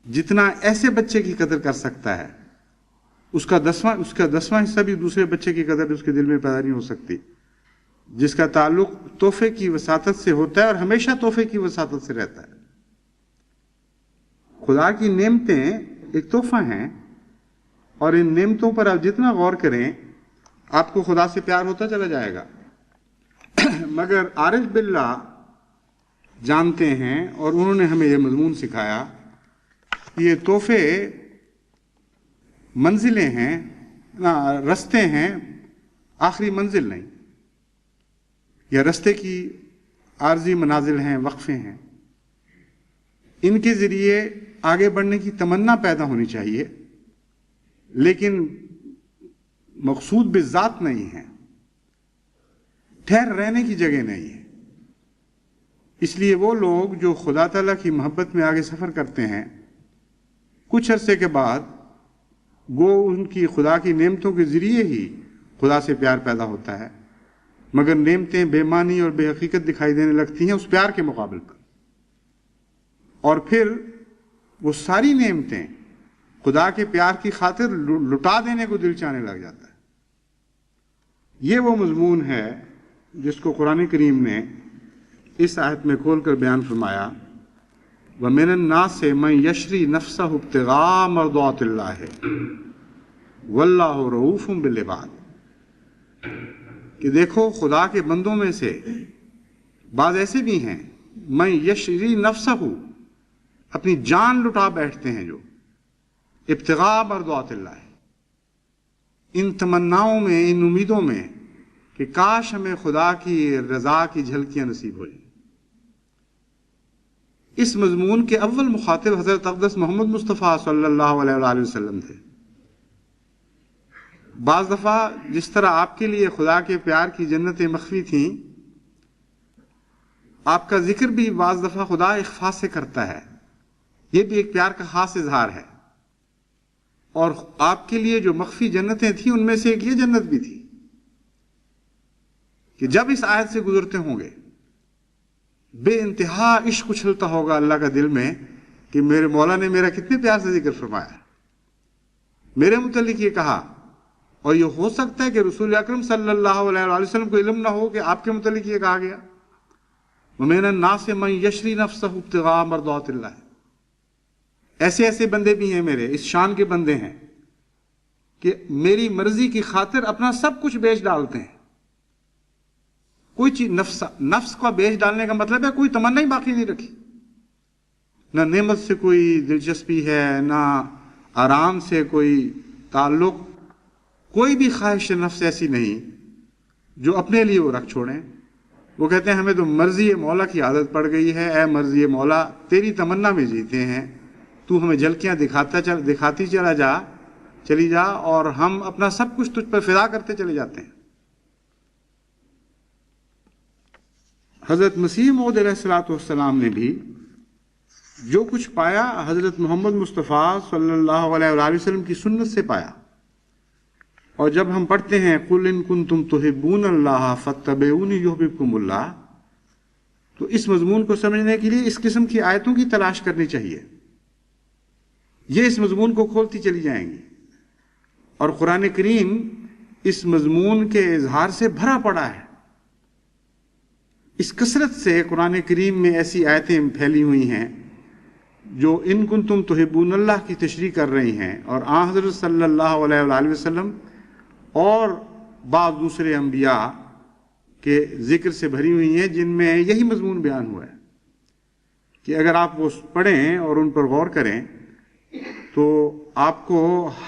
جتنا ایسے بچے کی قدر کر سکتا ہے، اس کا 10واں حصہ بھی دوسرے بچے کی قدر اس کے دل میں پیدا نہیں ہو سکتی، جس کا تعلق تحفے کی وساطت سے ہوتا ہے اور ہمیشہ تحفے کی وساطت سے رہتا ہے. خدا کی نعمتیں ایک تحفہ ہیں، اور ان نعمتوں پر آپ جتنا غور کریں آپ کو خدا سے پیار ہوتا چلا جائے گا. مگر عارف باللہ جانتے ہیں، اور انہوں نے ہمیں یہ مضمون سکھایا کہ یہ تحفے منزلیں ہیں، رستے ہیں، آخری منزل نہیں. یا رستے کی عارضی منازل ہیں، وقفے ہیں. ان کے ذریعے آگے بڑھنے کی تمنا پیدا ہونی چاہیے، لیکن مقصود بالذات نہیں ہے، ٹھہر رہنے کی جگہ نہیں ہے. اس لیے وہ لوگ جو خدا تعالیٰ کی محبت میں آگے سفر کرتے ہیں، کچھ عرصے کے بعد گو ان کی خدا کی نعمتوں کے ذریعے ہی خدا سے پیار پیدا ہوتا ہے، مگر نعمتیں بے معنی اور بے حقیقت دکھائی دینے لگتی ہیں اس پیار کے مقابل پر، اور پھر وہ ساری نعمتیں خدا کے پیار کی خاطر لٹا دینے کو دل چاہنے لگ جاتا ہے. یہ وہ مضمون ہے جس کو قرآن کریم نے اس آیت میں کھول کر بیان فرمایا، وَمِنَ النَّاسِ مَن يَشْرِي نَفْسَهُ ابْتِغَاءَ مَرْضَاتِ اللَّهِ وَاللَّهُ رَءُوفٌ بِالْعِبَادِ. کہ دیکھو خدا کے بندوں میں سے بعض ایسے بھی ہیں، مَن يَشْرِي نَفْسَهُ، اپنی جان لٹا بیٹھتے ہیں، جو ابتغاء مرضات اللہ، ان تمناؤں میں، ان امیدوں میں کہ کاش ہمیں خدا کی رضا کی جھلکیاں نصیب ہو جائیں. اس مضمون کے اول مخاطب حضرت اقدس محمد مصطفیٰ صلی اللہ علیہ وآلہ وسلم تھے. بعض دفعہ جس طرح آپ کے لیے خدا کے پیار کی جنتیں مخفی تھیں، آپ کا ذکر بھی بعض دفعہ خدا اخفا سے کرتا ہے. یہ بھی ایک پیار کا خاص اظہار ہے. اور آپ کے لیے جو مخفی جنتیں تھیں ان میں سے ایک یہ جنت بھی تھی کہ جب اس آیت سے گزرتے ہوں گے بے انتہا عشق اچھلتا ہوگا اللہ کا دل میں کہ میرے مولا نے میرا کتنے پیار سے ذکر فرمایا، میرے متعلق یہ کہا. اور یہ ہو سکتا ہے کہ رسول اکرم صلی اللہ علیہ وآلہ وسلم کو علم نہ ہو کہ آپ کے متعلق یہ کہا گیا، وَمِنَ النَّاسِ مَن يَشْرِي نَفْسَهُ ابْتِغَاءَ مَرْضَاتِ اللَّهِ. ایسے ایسے بندے بھی ہیں میرے، اس شان کے بندے ہیں کہ میری مرضی کی خاطر اپنا سب کچھ بیچ ڈالتے ہیں. کوئی چیز نفس کا بیچ ڈالنے کا مطلب ہے کوئی تمنا ہی باقی نہیں رکھی، نہ نعمت سے کوئی دلچسپی ہے، نہ آرام سے کوئی تعلق، کوئی بھی خواہش نفس ایسی نہیں جو اپنے لیے وہ رکھ چھوڑیں. وہ کہتے ہیں ہمیں تو مرضی مولا کی عادت پڑ گئی ہے، اے مرضی مولا تیری تمنا میں جیتے ہیں، تو ہمیں جھلکیاں دکھاتی چلی جا اور ہم اپنا سب کچھ تجھ پر فدا کرتے چلے جاتے ہیں. حضرت مسیح موعود علیہ الصلوۃ والسلام نے بھی جو کچھ پایا حضرت محمد مصطفیٰ صلی اللہ علیہ وآلہ وسلم کی سنت سے پایا. اور جب ہم پڑھتے ہیں قُلْ إِن كُنتُمْ تُحِبُّونَ اللَّهَ فَاتَّبِعُونِي يُحْبِبْكُمُ اللَّهُ، تو اس مضمون کو سمجھنے کے لیے اس قسم کی آیتوں کی تلاش کرنی چاہیے. یہ اس مضمون کو کھولتی چلی جائیں گی. اور قرآن کریم اس مضمون کے اظہار سے بھرا پڑا ہے. اس کثرت سے قرآن کریم میں ایسی آیتیں پھیلی ہوئی ہیں جو ان کنتم تحبون اللہ کی تشریح کر رہی ہیں، اور آن حضرت صلی اللہ علیہ وآلہ وسلم اور بعض دوسرے انبیاء کے ذکر سے بھری ہوئی ہیں، جن میں یہی مضمون بیان ہوا ہے کہ اگر آپ وہ پڑھیں اور ان پر غور کریں تو آپ کو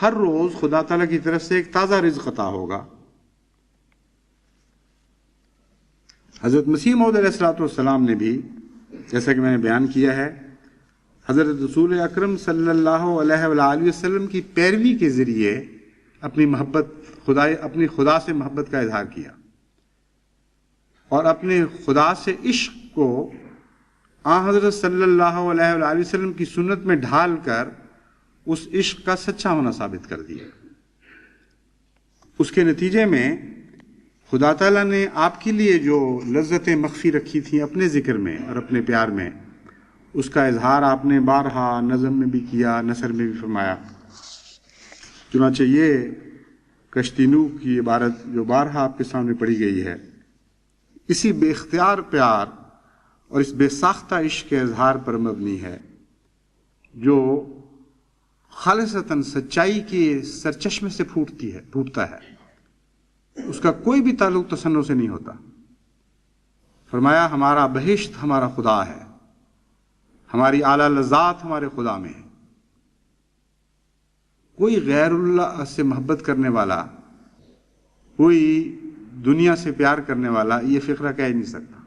ہر روز خدا تعالیٰ کی طرف سے ایک تازہ رزق عطا ہوگا. حضرت مسیح موعود علیہ الصلوۃ والسلام نے بھی جیسا کہ میں نے بیان کیا ہے حضرت رسول اکرم صلی اللہ علیہ وآلہ وسلم کی پیروی کے ذریعے اپنی خدا سے محبت کا اظہار کیا، اور اپنے خدا سے عشق کو حضرت صلی اللہ علیہ وآلہ وسلم کی سنت میں ڈھال کر اس عشق کا سچا ہونا ثابت کر دیا۔ اس کے نتیجے میں خدا تعالیٰ نے آپ کے لیے جو لذتیں مخفی رکھی تھیں اپنے ذکر میں اور اپنے پیار میں، اس کا اظہار آپ نے بارہا نظم میں بھی کیا، نثر میں بھی فرمایا۔ چنانچہ یہ کشتی نوح کی عبارت جو بارہا آپ کے سامنے پڑھی گئی ہے، اسی بے اختیار پیار اور اس بے ساختہ عشق کے اظہار پر مبنی ہے جو خالصتاً سچائی کے سرچشمے سے پھوٹتا ہے، اس کا کوئی بھی تعلق تصنع سے نہیں ہوتا۔ فرمایا ہمارا بہشت ہمارا خدا ہے، ہماری اعلیٰ لذات ہمارے خدا میں ہے۔ کوئی غیر اللہ سے محبت کرنے والا، کوئی دنیا سے پیار کرنے والا یہ فقرہ کہہ نہیں سکتا۔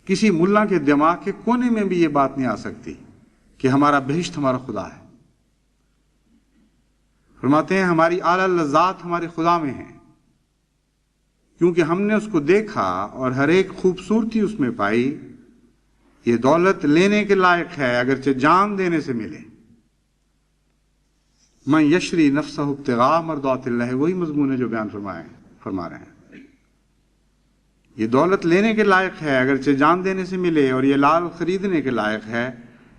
کسی ملا کے دماغ کے کونے میں بھی یہ بات نہیں آ سکتی کہ ہمارا بہشت ہمارا خدا ہے۔ فرماتے ہیں ہماری اعلیٰ لذات ہمارے خدا میں ہیں، کیونکہ ہم نے اس کو دیکھا اور ہر ایک خوبصورتی اس میں پائی۔ یہ دولت لینے کے لائق ہے اگرچہ جان دینے سے ملے۔ من یشری نفسہ ابتغاء مرضات اللہ، وہی مضمون ہے جو بیان فرما رہے ہیں۔ یہ دولت لینے کے لائق ہے اگرچہ جان دینے سے ملے، اور یہ لال خریدنے کے لائق ہے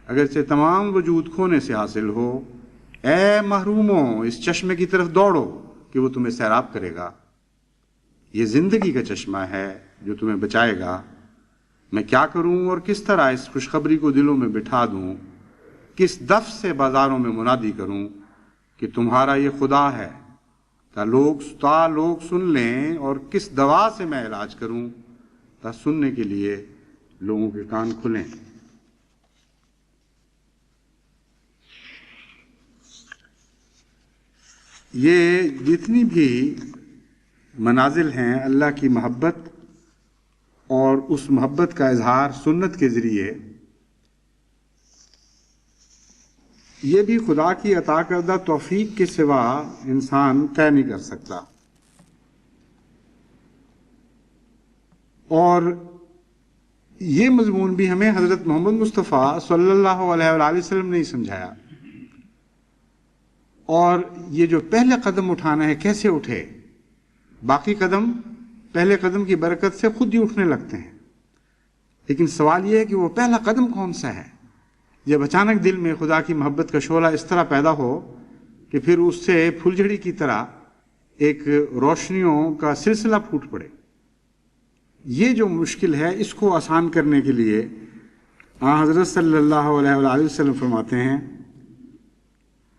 اگرچہ تمام وجود کھونے سے حاصل ہو۔ اے محروموں، اس چشمے کی طرف دوڑو کہ وہ تمہیں سیراب کرے گا۔ یہ زندگی کا چشمہ ہے جو تمہیں بچائے گا۔ میں کیا کروں اور کس طرح اس خوشخبری کو دلوں میں بٹھا دوں، کس دف سے بازاروں میں منادی کروں کہ تمہارا یہ خدا ہے، تا لوگ سن لیں، اور کس دوا سے میں علاج کروں تا سننے کے لیے لوگوں کے کان کھلیں۔ یہ جتنی بھی منازل ہیں اللہ کی محبت اور اس محبت کا اظہار سنت کے ذریعے، یہ بھی خدا کی عطا کردہ توفیق کے سوا انسان طے نہیں کر سکتا۔ اور یہ مضمون بھی ہمیں حضرت محمد مصطفیٰ صلی اللہ علیہ وآلہ وسلم نے ہی سمجھایا۔ اور یہ جو پہلے قدم اٹھانا ہے کیسے اٹھے، باقی قدم پہلے قدم کی برکت سے خود ہی اٹھنے لگتے ہیں، لیکن سوال یہ ہے کہ وہ پہلا قدم کون سا ہے؟ جب اچانک دل میں خدا کی محبت کا شعلہ اس طرح پیدا ہو کہ پھر اس سے پھلجھڑی کی طرح ایک روشنیوں کا سلسلہ پھوٹ پڑے۔ یہ جو مشکل ہے اس کو آسان کرنے کے لیے حضرت صلی اللہ علیہ وآلہ وسلم فرماتے ہیں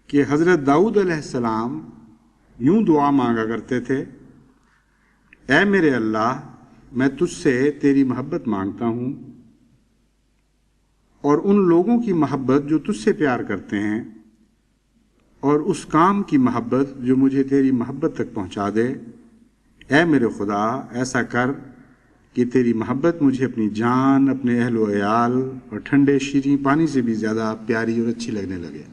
کہ حضرت داؤد علیہ السلام یوں دعا مانگا کرتے تھے، اے میرے اللہ، میں تجھ سے تیری محبت مانگتا ہوں اور ان لوگوں کی محبت جو تجھ سے پیار کرتے ہیں، اور اس کام کی محبت جو مجھے تیری محبت تک پہنچا دے۔ اے میرے خدا، ایسا کر کہ تیری محبت مجھے اپنی جان، اپنے اہل و عیال اور ٹھنڈے شیریں پانی سے بھی زیادہ پیاری اور اچھی لگنے لگے۔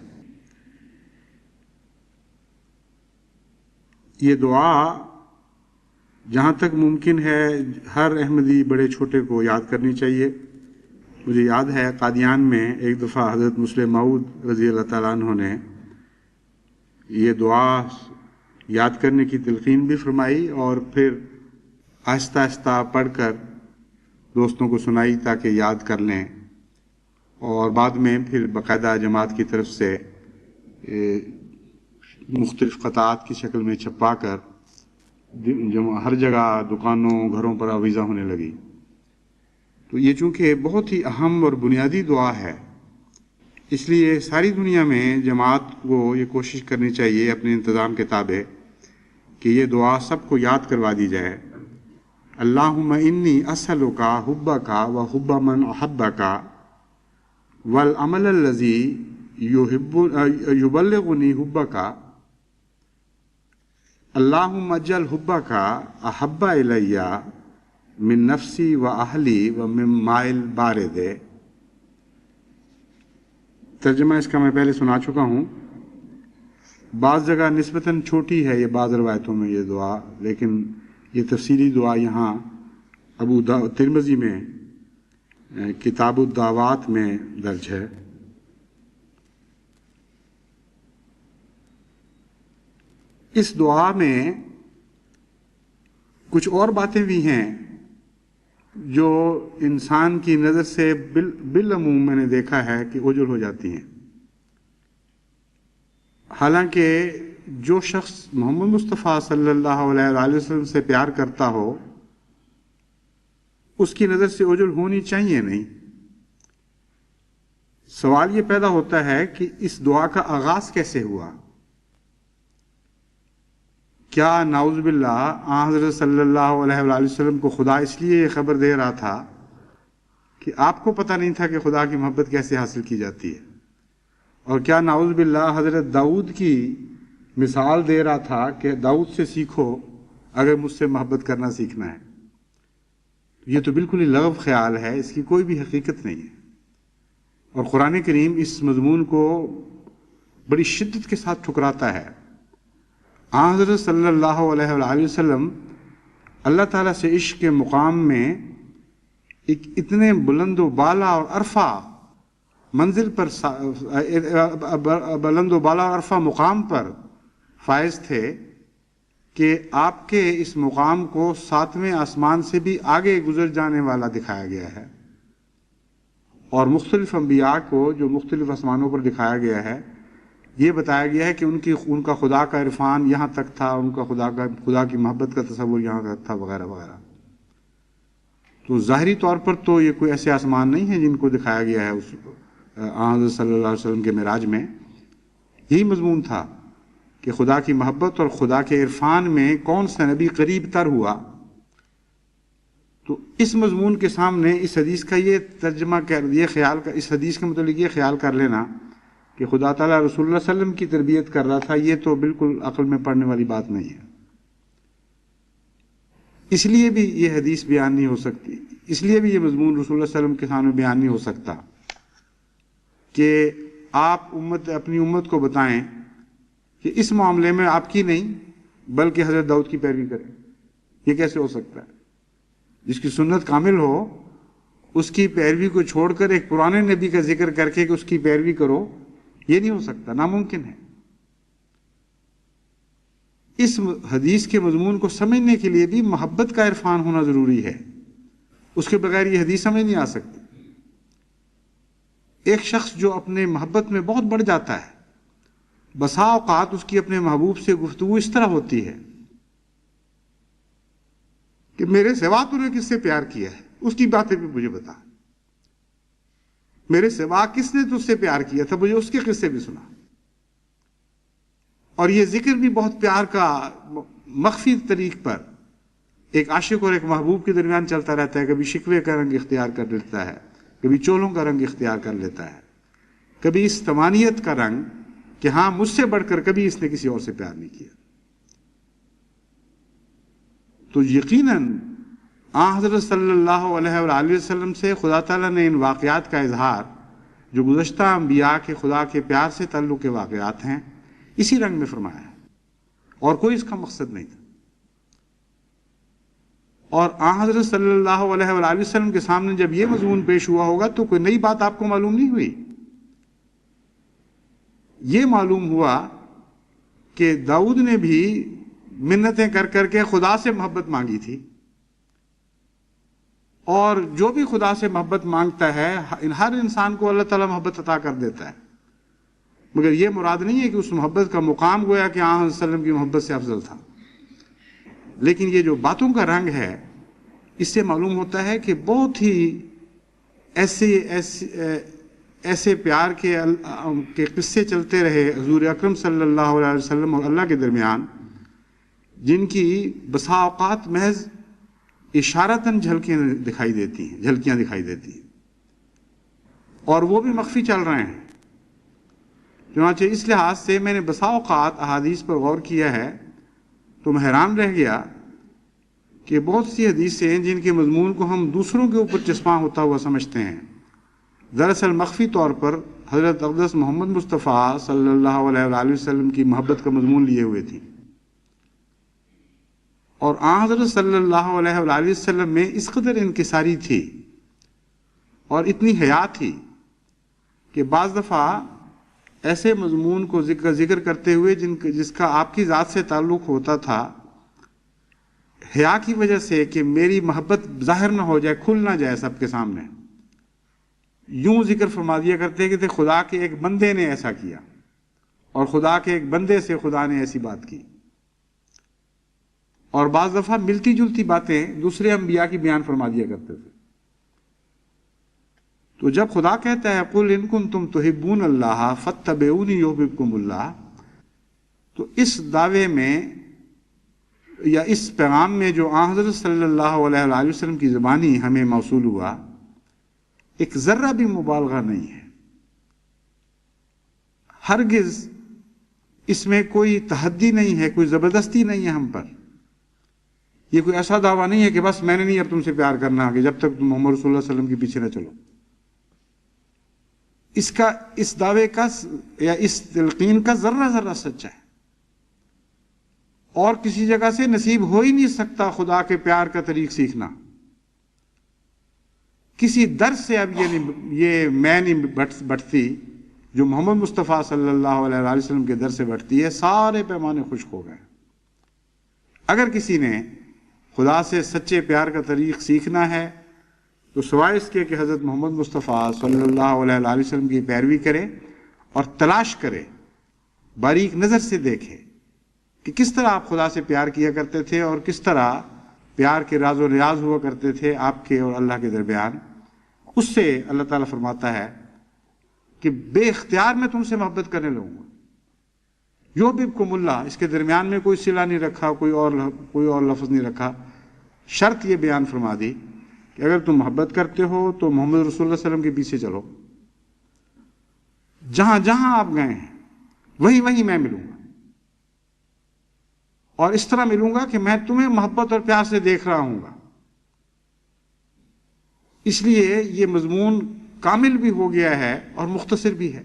یہ دعا جہاں تک ممکن ہے ہر احمدی بڑے چھوٹے کو یاد کرنی چاہیے۔ مجھے یاد ہے قادیان میں ایک دفعہ حضرت مسلم موعود رضی اللہ تعالیٰ عنہ نے یہ دعا یاد کرنے کی تلقین بھی فرمائی، اور پھر آہستہ آہستہ پڑھ کر دوستوں کو سنائی تاکہ یاد کر لیں، اور بعد میں پھر باقاعدہ جماعت کی طرف سے مختلف قطعات کی شکل میں چھپا کر ہر جگہ دکانوں گھروں پر آویزہ ہونے لگی۔ تو یہ چونکہ بہت ہی اہم اور بنیادی دعا ہے، اس لیے ساری دنیا میں جماعت کو یہ کوشش کرنی چاہیے اپنے انتظام کے تابع کہ یہ دعا سب کو یاد کروا دی جائے۔ اللہم انی اسألک حبک و حب من احبک والعمل الذی یبلغنی حبک، اللہم اجعل حبک احب الی من نفسی و اہلی و من ماء البارد ترجمہ اس کا میں پہلے سنا چکا ہوں. بعض جگہ نسبتاً چھوٹی ہے یہ بعض روایتوں میں یہ دعا، لیکن یہ تفصیلی دعا یہاں ترمذی میں کتاب الدعوات میں درج ہے. اس دعا میں کچھ اور باتیں بھی ہیں جو انسان کی نظر سے بالعموم میں نے دیکھا ہے کہ اوجھل ہو جاتی ہیں. حالانکہ جو شخص محمد مصطفیٰ صلی اللہ علیہ وآلہ وسلم سے پیار کرتا ہو اس کی نظر سے اوجھل ہونی چاہیے نہیں. سوال یہ پیدا ہوتا ہے کہ اس دعا کا آغاز کیسے ہوا؟ کیا نعوذ باللہ حضرت صلی اللہ علیہ وآلہ وسلم کو خدا اس لیے یہ خبر دے رہا تھا کہ آپ کو پتہ نہیں تھا کہ خدا کی محبت کیسے حاصل کی جاتی ہے؟ اور کیا نعوذ باللہ حضرت داؤد کی مثال دے رہا تھا کہ داؤد سے سیکھو اگر مجھ سے محبت کرنا سیکھنا ہے؟ یہ تو بالکل ہی لغو خیال ہے، اس کی کوئی بھی حقیقت نہیں ہے. اور قرآن کریم اس مضمون کو بڑی شدت کے ساتھ ٹھکراتا ہے. حضرت صلی اللہ علیہ وآلہ وسلم اللہ تعالیٰ سے عشق کے مقام میں ایک اتنے بلند و بالا اور عرفہ منزل پر بلند و بالا اور عرفہ مقام پر فائز تھے کہ آپ کے اس مقام کو 7ویں آسمان سے بھی آگے گزر جانے والا دکھایا گیا ہے. اور مختلف انبیاء کو جو مختلف آسمانوں پر دکھایا گیا ہے یہ بتایا گیا ہے کہ ان کا خدا کا عرفان یہاں تک تھا، ان کا خدا کی محبت کا تصور یہاں تک تھا، وغیرہ وغیرہ. تو ظاہری طور پر تو یہ کوئی ایسے آسمان نہیں ہیں جن کو دکھایا گیا ہے اس حضرت صلی اللہ علیہ وسلم کے معراج میں. یہی مضمون تھا کہ خدا کی محبت اور خدا کے عرفان میں کون سا نبی قریب تر ہوا. تو اس مضمون کے سامنے اس حدیث کا یہ ترجمہ اس حدیث کے متعلق یہ خیال کر لینا کہ خدا تعالیٰ رسول اللہ صلی اللہ علیہ وسلم کی تربیت کر رہا تھا، یہ تو بالکل عقل میں پڑنے والی بات نہیں ہے. اس لیے بھی یہ حدیث بیان نہیں ہو سکتی، اس لیے بھی یہ مضمون رسول اللہ صلی اللہ علیہ وسلم کے سامنے بیان نہیں ہو سکتا کہ آپ اپنی امت کو بتائیں کہ اس معاملے میں آپ کی نہیں بلکہ حضرت داؤد کی پیروی کریں. یہ کیسے ہو سکتا ہے؟ جس کی سنت کامل ہو اس کی پیروی کو چھوڑ کر ایک پرانے نبی کا ذکر کر کے کہ اس کی پیروی کرو، یہ نہیں ہو سکتا، ناممکن ہے. اس حدیث کے مضمون کو سمجھنے کے لیے بھی محبت کا عرفان ہونا ضروری ہے، اس کے بغیر یہ حدیث سمجھ نہیں آ سکتی. ایک شخص جو اپنے محبت میں بہت بڑھ جاتا ہے، بسا اوقات اس کی اپنے محبوب سے گفتگو اس طرح ہوتی ہے کہ میرے سوا تو نے کس سے پیار کیا ہے، اس کی باتیں بھی مجھے بتا. میرے سوا کس نے تجھ سے پیار کیا تھا، مجھے اس کے قصے بھی سنا. اور یہ ذکر بھی بہت پیار کا مخفی طریق پر ایک عاشق اور ایک محبوب کے درمیان چلتا رہتا ہے. کبھی شکوے کا رنگ اختیار کر لیتا ہے، کبھی چولوں کا رنگ اختیار کر لیتا ہے، کبھی اس تمانیت کا رنگ کہ ہاں مجھ سے بڑھ کر کبھی اس نے کسی اور سے پیار نہیں کیا. تو یقیناً حضرت صلی اللہ علیہ وآلہ وسلم سے خدا تعالیٰ نے ان واقعات کا اظہار جو گزشتہ انبیاء کے خدا کے پیار سے تعلق کے واقعات ہیں اسی رنگ میں فرمایا ہے، اور کوئی اس کا مقصد نہیں تھا. اور حضرت صلی اللہ علیہ وآلہ وسلم کے سامنے جب یہ مضمون پیش ہوا ہوگا تو کوئی نئی بات آپ کو معلوم نہیں ہوئی. یہ معلوم ہوا کہ داؤد نے بھی منتیں کر کر کے خدا سے محبت مانگی تھی، اور جو بھی خدا سے محبت مانگتا ہے ہر انسان کو اللہ تعالیٰ محبت عطا کر دیتا ہے. مگر یہ مراد نہیں ہے کہ اس محبت کا مقام گویا کہ آن صلی اللہ علیہ وسلم کی محبت سے افضل تھا. لیکن یہ جو باتوں کا رنگ ہے اس سے معلوم ہوتا ہے کہ بہت ہی ایسے پیار کے قصے چلتے رہے حضور اکرم صلی اللہ علیہ وسلم اور اللہ کے درمیان، جن کی بسا اوقات محض اشارتاً جھلکیاں دکھائی دیتی ہیں اور وہ بھی مخفی چل رہے ہیں. چنانچہ اس لحاظ سے میں نے بسا اوقات احادیث پر غور کیا ہے تو میں حیران رہ گیا کہ بہت سی حدیثیں ہیں جن کے مضمون کو ہم دوسروں کے اوپر چسپاں ہوتا ہوا سمجھتے ہیں، دراصل مخفی طور پر حضرت اقدس محمد مصطفیٰ صلی اللہ علیہ وآلہ وسلم کی محبت کا مضمون لیے ہوئے تھی، اور آن حضرت صلی اللہ علیہ وآلہ وسلم میں اس قدر انکساری تھی اور اتنی حیا تھی کہ بعض دفعہ ایسے مضمون کو ذکر کرتے ہوئے جس کا آپ کی ذات سے تعلق ہوتا تھا، حیا کی وجہ سے کہ میری محبت ظاہر نہ ہو جائے، کھل نہ جائے سب کے سامنے، یوں ذکر فرما دیا کرتے کہ خدا کے ایک بندے نے ایسا کیا، اور خدا کے ایک بندے سے خدا نے ایسی بات کی۔ اور بعض دفعہ ملتی جلتی باتیں دوسرے انبیاء کی بیان فرما دیا کرتے تھے۔ تو جب خدا کہتا ہے قُلْ إِن كُنتُمْ تُحِبُّونَ اللَّهَ فَاتَّبِعُونِي يُحْبِبْكُمُ اللَّهُ، تو اس دعوے میں یا اس پیغام میں جو آن حضرت صلی اللہ علیہ وآلہ وسلم کی زبانی ہمیں موصول ہوا، ایک ذرہ بھی مبالغہ نہیں ہے، ہرگز اس میں کوئی تحدی نہیں ہے، کوئی زبردستی نہیں ہے ہم پر۔ یہ کوئی ایسا دعویٰ نہیں ہے کہ بس میں نے نہیں اب تم سے پیار کرنا کہ جب تک تم محمد رسول اللہ علیہ وسلم کے پیچھے نہ چلو۔ اس دعوے کا یا اس تلقین کا ذرہ ذرہ سچا ہے، اور کسی جگہ سے نصیب ہو ہی نہیں سکتا خدا کے پیار کا طریق سیکھنا۔ کسی در سے اب یہ میں نہیں بٹتی جو محمد مصطفیٰ صلی اللہ علیہ وآلہ وسلم کے در سے بٹتی ہے، سارے پیمانے خشک ہو گئے۔ اگر کسی نے خدا سے سچے پیار کا طریق سیکھنا ہے تو سوائے اس کے کہ حضرت محمد مصطفیٰ صلی اللہ علیہ وآلہ وسلم کی پیروی کرے اور تلاش کرے، باریک نظر سے دیکھے کہ کس طرح آپ خدا سے پیار کیا کرتے تھے اور کس طرح پیار کے راز و ریاض ہوا کرتے تھے آپ کے اور اللہ کے درمیان، اس سے اللہ تعالیٰ فرماتا ہے کہ بے اختیار میں تم سے محبت کرنے لگوں گا۔ یحببکم اللہ، اس کے درمیان میں کوئی صلہ نہیں رکھا، کوئی اور لفظ نہیں رکھا، شرط یہ بیان فرما دی کہ اگر تم محبت کرتے ہو تو محمد رسول اللہ علیہ وسلم کے پیچھے چلو، جہاں جہاں آپ گئے ہیں وہیں میں ملوں گا، اور اس طرح ملوں گا کہ میں تمہیں محبت اور پیار سے دیکھ رہا ہوں گا۔ اس لیے یہ مضمون کامل بھی ہو گیا ہے اور مختصر بھی ہے،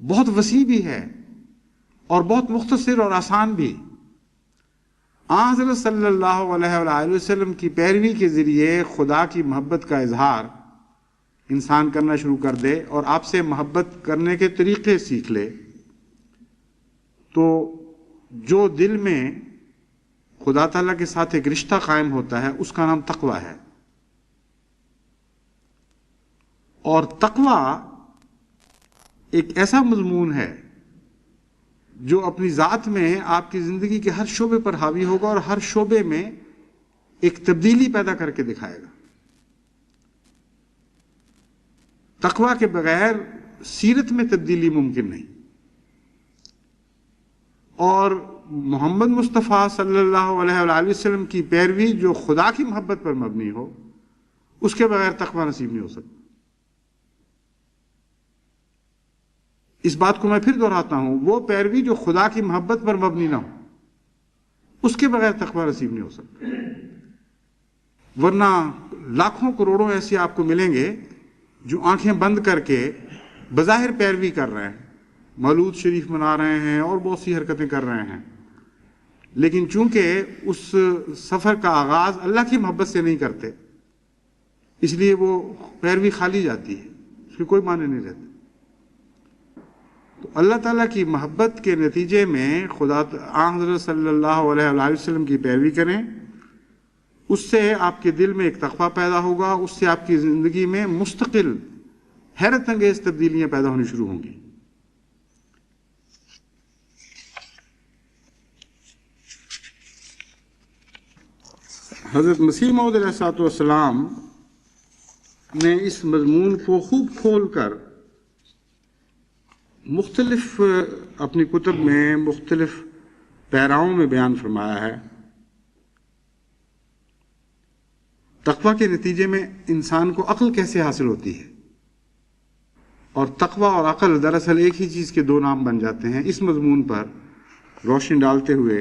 بہت وسیع بھی ہے اور بہت مختصر اور آسان بھی۔ آن حضرت صلی اللہ علیہ وآلہ وسلم کی پیروی کے ذریعے خدا کی محبت کا اظہار انسان کرنا شروع کر دے اور آپ سے محبت کرنے کے طریقے سیکھ لے، تو جو دل میں خدا تعالیٰ کے ساتھ ایک رشتہ قائم ہوتا ہے اس کا نام تقویٰ ہے۔ اور تقویٰ ایک ایسا مضمون ہے جو اپنی ذات میں آپ کی زندگی کے ہر شعبے پر حاوی ہوگا اور ہر شعبے میں ایک تبدیلی پیدا کر کے دکھائے گا۔ تقویٰ کے بغیر سیرت میں تبدیلی ممکن نہیں، اور محمد مصطفیٰ صلی اللہ علیہ وآلہ وسلم کی پیروی جو خدا کی محبت پر مبنی ہو، اس کے بغیر تقویٰ نصیب نہیں ہو سکتا۔ اس بات کو میں پھر دہراتا ہوں، وہ پیروی جو خدا کی محبت پر مبنی نہ ہو، اس کے بغیر تقویٰ نصیب نہیں ہو سکتا۔ ورنہ لاکھوں کروڑوں ایسے آپ کو ملیں گے جو آنکھیں بند کر کے بظاہر پیروی کر رہے ہیں، مولود شریف منا رہے ہیں اور بہت سی حرکتیں کر رہے ہیں، لیکن چونکہ اس سفر کا آغاز اللہ کی محبت سے نہیں کرتے، اس لیے وہ پیروی خالی جاتی ہے، اس کے کوئی معنی نہیں رہتے۔ تو اللہ تعالیٰ کی محبت کے نتیجے میں خدا حضرت صلی اللہ علیہ وآلہ وسلم کی پیروی کریں، اس سے آپ کے دل میں ایک تقویٰ پیدا ہوگا، اس سے آپ کی زندگی میں مستقل حیرت انگیز تبدیلیاں پیدا ہونی شروع ہوں گی۔ حضرت مسیح موعود علیہ السلام نے اس مضمون کو خوب کھول کر مختلف اپنی کتب میں مختلف پیراؤں میں بیان فرمایا ہے۔ تقویٰ کے نتیجے میں انسان کو عقل کیسے حاصل ہوتی ہے، اور تقویٰ اور عقل دراصل ایک ہی چیز کے دو نام بن جاتے ہیں۔ اس مضمون پر روشنی ڈالتے ہوئے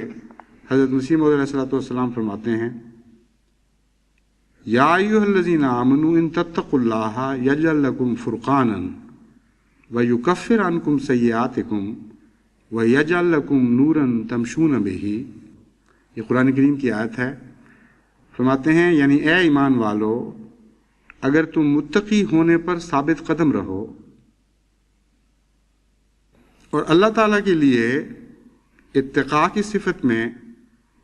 حضرت مسیح موعود علیہ السلام فرماتے ہیں یا ایھا الذین آمنوا ان تتقوا اللہ یجعل لکم فرقانا ویکفر عنکم سیئاتکم ویجعل لکم نورا تمشون بہ. یہ قرآن کریم کی آیت ہے. فرماتے ہیں یعنی اے ایمان والو، اگر تم متقی ہونے پر ثابت قدم رہو اور اللہ تعالیٰ کے لیے اتقاء کی صفت میں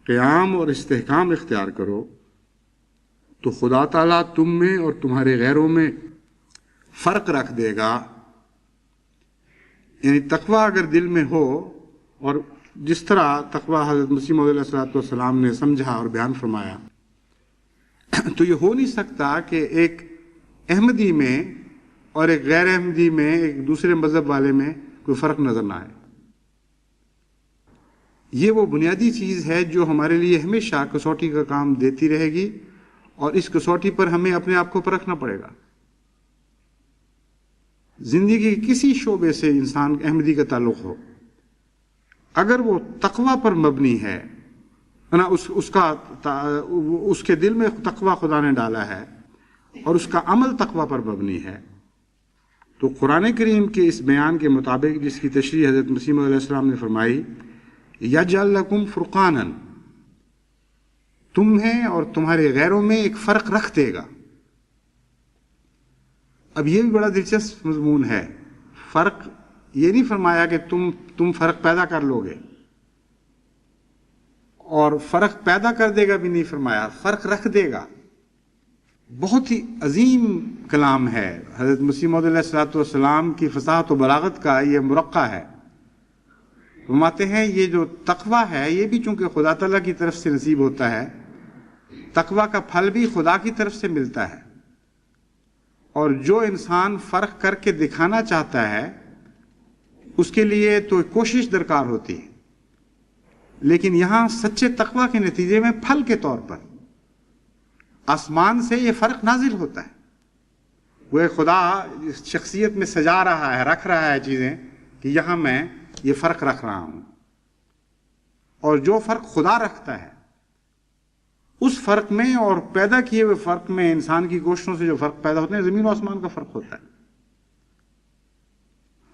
قیام اور استحکام اختیار کرو، تو خدا تعالیٰ تم میں اور تمہارے غیروں میں فرق رکھ دے گا. یعنی تقوی اگر دل میں ہو، اور جس طرح تقوی حضرت مسیح موعود علیہ السلام نے سمجھا اور بیان فرمایا، تو یہ ہو نہیں سکتا کہ ایک احمدی میں اور ایک غیر احمدی میں، ایک دوسرے مذہب والے میں کوئی فرق نظر نہ آئے. یہ وہ بنیادی چیز ہے جو ہمارے لیے ہمیشہ کسوٹی کا کام دیتی رہے گی، اور اس کسوٹی پر ہمیں اپنے آپ کو پرکھنا پڑے گا. زندگی کے کسی شعبے سے انسان احمدی کا تعلق ہو، اگر وہ تقوی پر مبنی ہے نا، اس کے دل میں تقوی خدا نے ڈالا ہے اور اس کا عمل تقوی پر مبنی ہے، تو قرآن کریم کے اس بیان کے مطابق، جس کی تشریح حضرت مسیح موعود علیہ السلام نے فرمائی، یجعل لکم فرقانا، تمہیں اور تمہارے غیروں میں ایک فرق رکھ دے گا. اب یہ بھی بڑا دلچسپ مضمون ہے. فرق یہ نہیں فرمایا کہ تم فرق پیدا کر لو گے، اور فرق پیدا کر دے گا بھی نہیں فرمایا، فرق رکھ دے گا. بہت ہی عظیم کلام ہے. حضرت مسیح موعود علیہ السلام کی فصاحت و بلاغت کا یہ مرقع ہے. فرماتے ہیں یہ جو تقوی ہے، یہ بھی چونکہ خدا تعالیٰ کی طرف سے نصیب ہوتا ہے، تقوی کا پھل بھی خدا کی طرف سے ملتا ہے، اور جو انسان فرق کر کے دکھانا چاہتا ہے اس کے لیے تو کوشش درکار ہوتی ہے. لیکن یہاں سچے تقوی کے نتیجے میں پھل کے طور پر آسمان سے یہ فرق نازل ہوتا ہے. وہ خدا شخصیت میں سجا رہا ہے، رکھ رہا ہے چیزیں کہ یہاں میں یہ فرق رکھ رہا ہوں. اور جو فرق خدا رکھتا ہے اس فرق میں اور پیدا کیے ہوئے فرق میں، انسان کی کوششوں سے جو فرق پیدا ہوتے ہیں، زمین و آسمان کا فرق ہوتا ہے.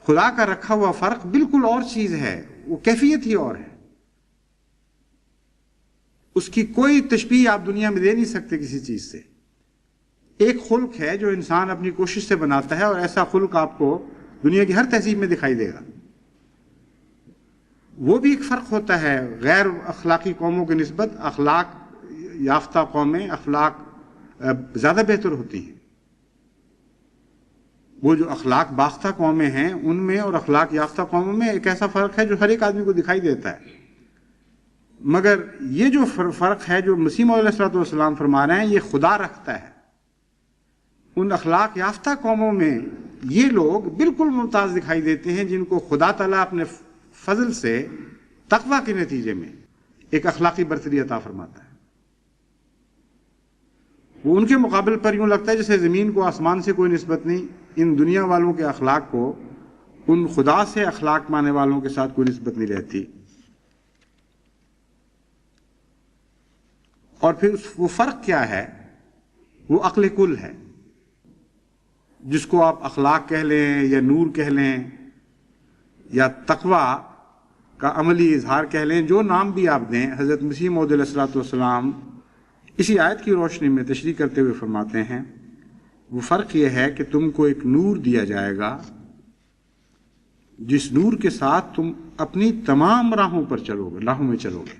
خدا کا رکھا ہوا فرق بالکل اور چیز ہے، وہ کیفیت ہی اور ہے. اس کی کوئی تشبیہ آپ دنیا میں دے نہیں سکتے کسی چیز سے. ایک خلق ہے جو انسان اپنی کوشش سے بناتا ہے، اور ایسا خلق آپ کو دنیا کی ہر تہذیب میں دکھائی دے گا. وہ بھی ایک فرق ہوتا ہے. غیر اخلاقی قوموں کی نسبت اخلاق یافتہ قومیں اخلاق زیادہ بہتر ہوتی ہیں. وہ جو اخلاق باختہ قومیں ہیں ان میں اور اخلاق یافتہ قوموں میں ایک ایسا فرق ہے جو ہر ایک آدمی کو دکھائی دیتا ہے. مگر یہ جو فرق ہے جو مسیح موعود علیہ السلام فرما رہے ہیں، یہ خدا رکھتا ہے. ان اخلاق یافتہ قوموں میں یہ لوگ بالکل ممتاز دکھائی دیتے ہیں جن کو خدا تعالیٰ اپنے فضل سے تقوی کے نتیجے میں ایک اخلاقی برتری عطا فرماتا ہے. وہ ان کے مقابل پر یوں لگتا ہے جیسے زمین کو آسمان سے کوئی نسبت نہیں. ان دنیا والوں کے اخلاق کو ان خدا سے اخلاق ماننے والوں کے ساتھ کوئی نسبت نہیں رہتی. اور پھر وہ فرق کیا ہے؟ وہ عقل کل ہے، جس کو آپ اخلاق کہہ لیں یا نور کہہ لیں یا تقوی کا عملی اظہار کہہ لیں، جو نام بھی آپ دیں. حضرت مسیح موعود علیہ السلام اسی آیت کی روشنی میں تشریح کرتے ہوئے فرماتے ہیں وہ فرق یہ ہے کہ تم کو ایک نور دیا جائے گا جس نور کے ساتھ تم اپنی تمام راہوں پر چلو گے، راہوں میں چلو گے.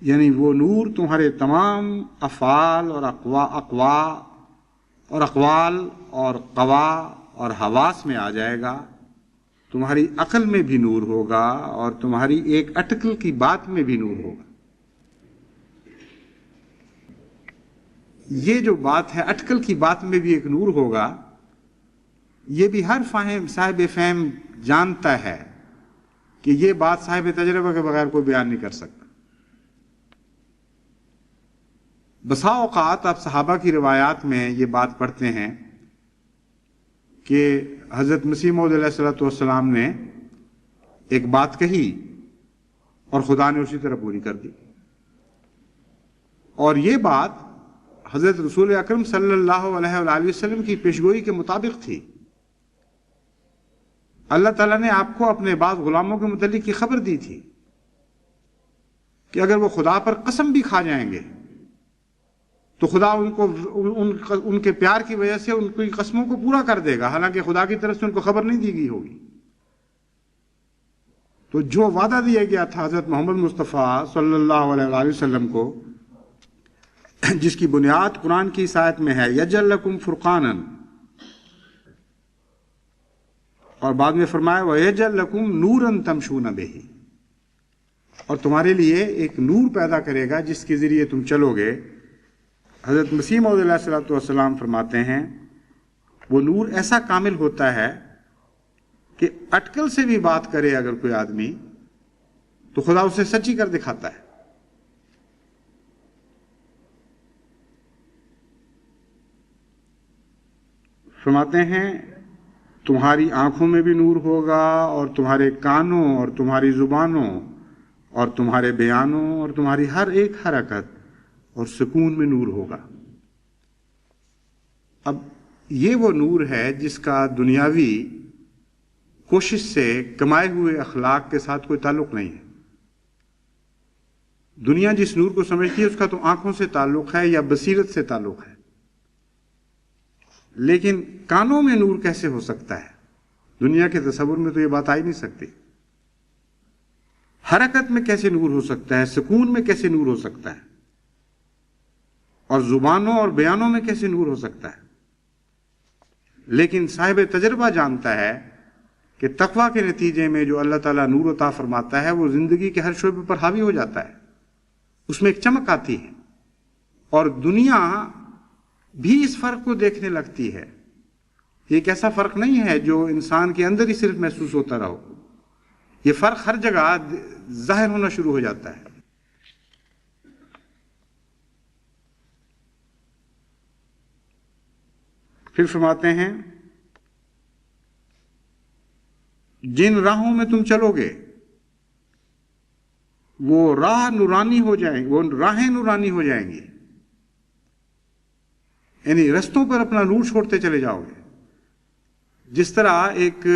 یعنی وہ نور تمہارے تمام افعال اور اقوال اور قوا اور حواس میں آ جائے گا. تمہاری عقل میں بھی نور ہوگا اور تمہاری ایک اٹکل کی بات میں بھی نور ہوگا. یہ جو بات ہے اٹکل کی بات میں بھی ایک نور ہوگا، یہ بھی ہر صاحب فہم جانتا ہے کہ یہ بات صاحب تجربہ کے بغیر کوئی بیان نہیں کر سکتا. بسا اوقات آپ صحابہ کی روایات میں یہ بات پڑھتے ہیں کہ حضرت مسیح موعود علیہ السلام نے ایک بات کہی اور خدا نے اسی طرح پوری کر دی. اور یہ بات حضرت رسول اکرم صلی اللہ علیہ وآلہ وسلم کی پیشگوئی کے مطابق تھی. اللہ تعالیٰ نے آپ کو اپنے بعض غلاموں کے متعلق یہ خبر دی تھی کہ اگر وہ خدا پر قسم بھی کھا جائیں گے تو خدا ان کے پیار کی وجہ سے ان کی قسموں کو پورا کر دے گا، حالانکہ خدا کی طرف سے ان کو خبر نہیں دی گئی ہوگی. تو جو وعدہ دیا گیا تھا حضرت محمد مصطفیٰ صلی اللہ علیہ وآلہ وسلم کو، جس کی بنیاد قرآن کی اس آیت میں ہے یجعل لکم فرقانا، اور بعد میں فرمایا وَيَجْعَلْ لَكُمْ نُورًا تَمْشُونَ بِهِ، اور تمہارے لیے ایک نور پیدا کرے گا جس کے ذریعے تم چلو گے. حضرت مسیح موعود علیہ الصلوۃ والسلام فرماتے ہیں وہ نور ایسا کامل ہوتا ہے کہ اٹکل سے بھی بات کرے اگر کوئی آدمی تو خدا اسے سچی کر دکھاتا ہے. فرماتے ہیں تمہاری آنکھوں میں بھی نور ہوگا اور تمہارے کانوں اور تمہاری زبانوں اور تمہارے بیانوں اور تمہاری ہر ایک حرکت اور سکون میں نور ہوگا. اب یہ وہ نور ہے جس کا دنیاوی کوشش سے کمائے ہوئے اخلاق کے ساتھ کوئی تعلق نہیں ہے. دنیا جس نور کو سمجھتی ہے اس کا تو آنکھوں سے تعلق ہے یا بصیرت سے تعلق ہے، لیکن کانوں میں نور کیسے ہو سکتا ہے؟ دنیا کے تصور میں تو یہ بات آ ہی نہیں سکتی. حرکت میں کیسے نور ہو سکتا ہے؟ سکون میں کیسے نور ہو سکتا ہے؟ اور زبانوں اور بیانوں میں کیسے نور ہو سکتا ہے؟ لیکن صاحب تجربہ جانتا ہے کہ تقویٰ کے نتیجے میں جو اللہ تعالیٰ نور عطا فرماتا ہے وہ زندگی کے ہر شعبے پر حاوی ہو جاتا ہے، اس میں ایک چمک آتی ہے اور دنیا بھی اس فرق کو دیکھنے لگتی ہے. یہ ایک ایسا فرق نہیں ہے جو انسان کے اندر ہی صرف محسوس ہوتا رہو، یہ فرق ہر جگہ ظاہر ہونا شروع ہو جاتا ہے. پھر فرماتے ہیں جن راہوں میں تم چلو گے وہ راہ نورانی ہو جائیں، وہ راہیں نورانی ہو جائیں گی، یعنی رستوں پر اپنا نور چھوڑتے چلے جاؤ گے. جس طرح ایک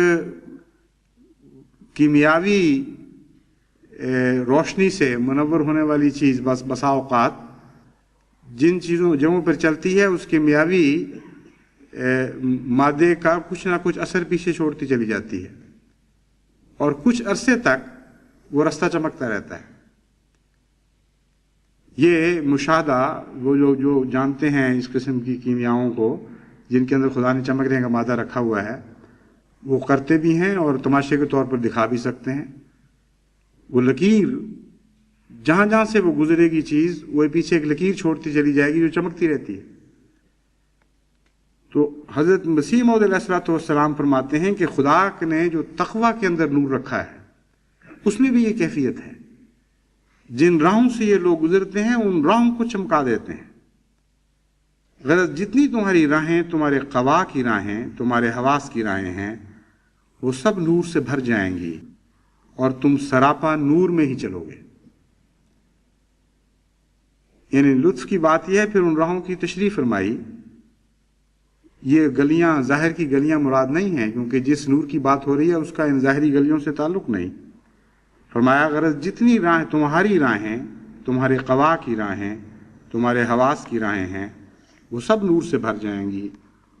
کیمیاوی روشنی سے منور ہونے والی چیز بسا اوقات جن جگہوں پر چلتی ہے اس کیمیاوی مادے کا کچھ نہ کچھ اثر پیچھے چھوڑتی چلی جاتی ہے اور کچھ عرصے تک وہ رستہ چمکتا رہتا ہے. یہ مشاہدہ وہ جو جانتے ہیں اس قسم کی کیمیاؤں کو جن کے اندر خدا نے چمکنے کا مادہ رکھا ہوا ہے وہ کرتے بھی ہیں اور تماشے کے طور پر دکھا بھی سکتے ہیں. وہ لکیر جہاں جہاں سے وہ گزرے گی چیز وہ پیچھے ایک لکیر چھوڑتی چلی جائے گی جو چمکتی رہتی ہے. تو حضرت مسیح موعود علیہ الصلوۃ والسلام فرماتے ہیں کہ خدا نے جو تقویٰ کے اندر نور رکھا ہے اس میں بھی یہ کیفیت ہے. جن راہوں سے یہ لوگ گزرتے ہیں ان راہوں کو چمکا دیتے ہیں. غرض جتنی تمہاری راہیں، تمہارے قوا کی راہیں، تمہارے حواس کی راہیں ہیں وہ سب نور سے بھر جائیں گی اور تم سراپا نور میں ہی چلو گے. یعنی لطف کی بات یہ ہے. پھر ان راہوں کی تشریح فرمائی. یہ گلیاں ظاہر کی گلیاں مراد نہیں ہیں کیونکہ جس نور کی بات ہو رہی ہے اس کا ان ظاہری گلیوں سے تعلق نہیں. فرمایا غرض جتنی راہیں تمہاری راہیں، تمہارے قوا کی راہیں، تمہارے حواس کی راہیں ہیں وہ سب نور سے بھر جائیں گی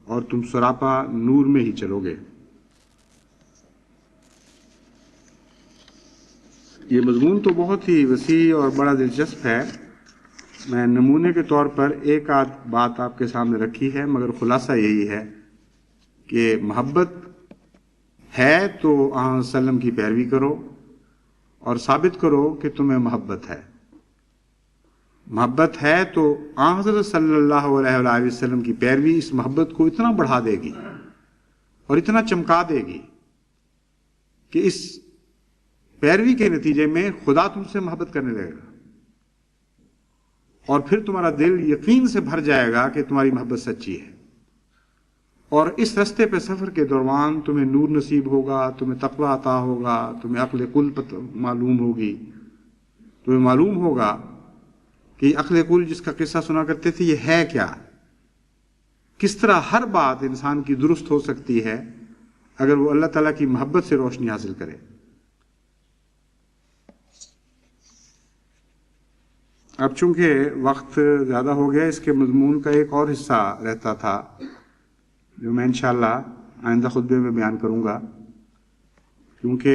اور تم سراپا نور میں ہی چلو گے. یہ مضمون تو بہت ہی وسیع اور بڑا دلچسپ ہے. میں نمونے کے طور پر ایک آدھ بات آپ کے سامنے رکھی ہے مگر خلاصہ یہی ہے کہ محبت ہے تو آن وسلم کی پیروی کرو اور ثابت کرو کہ تمہیں محبت ہے. محبت ہے تو آن حضرت صلی اللہ علیہ وآلہ وسلم کی پیروی اس محبت کو اتنا بڑھا دے گی اور اتنا چمکا دے گی کہ اس پیروی کے نتیجے میں خدا تم سے محبت کرنے لگے گا اور پھر تمہارا دل یقین سے بھر جائے گا کہ تمہاری محبت سچی ہے. اور اس رستے پہ سفر کے دوران تمہیں نور نصیب ہوگا، تمہیں تقویٰ عطا ہوگا، تمہیں عقل کل معلوم ہوگی. تمہیں معلوم ہوگا کہ یہ عقل کل جس کا قصہ سنا کرتے تھے یہ ہے کیا، کس طرح ہر بات انسان کی درست ہو سکتی ہے اگر وہ اللہ تعالیٰ کی محبت سے روشنی حاصل کرے۔ اب چونکہ وقت زیادہ ہو گیا، اس کے مضمون کا ایک اور حصہ رہتا تھا جو میں انشاءاللہ آئندہ خطبے میں بیان کروں گا، کیونکہ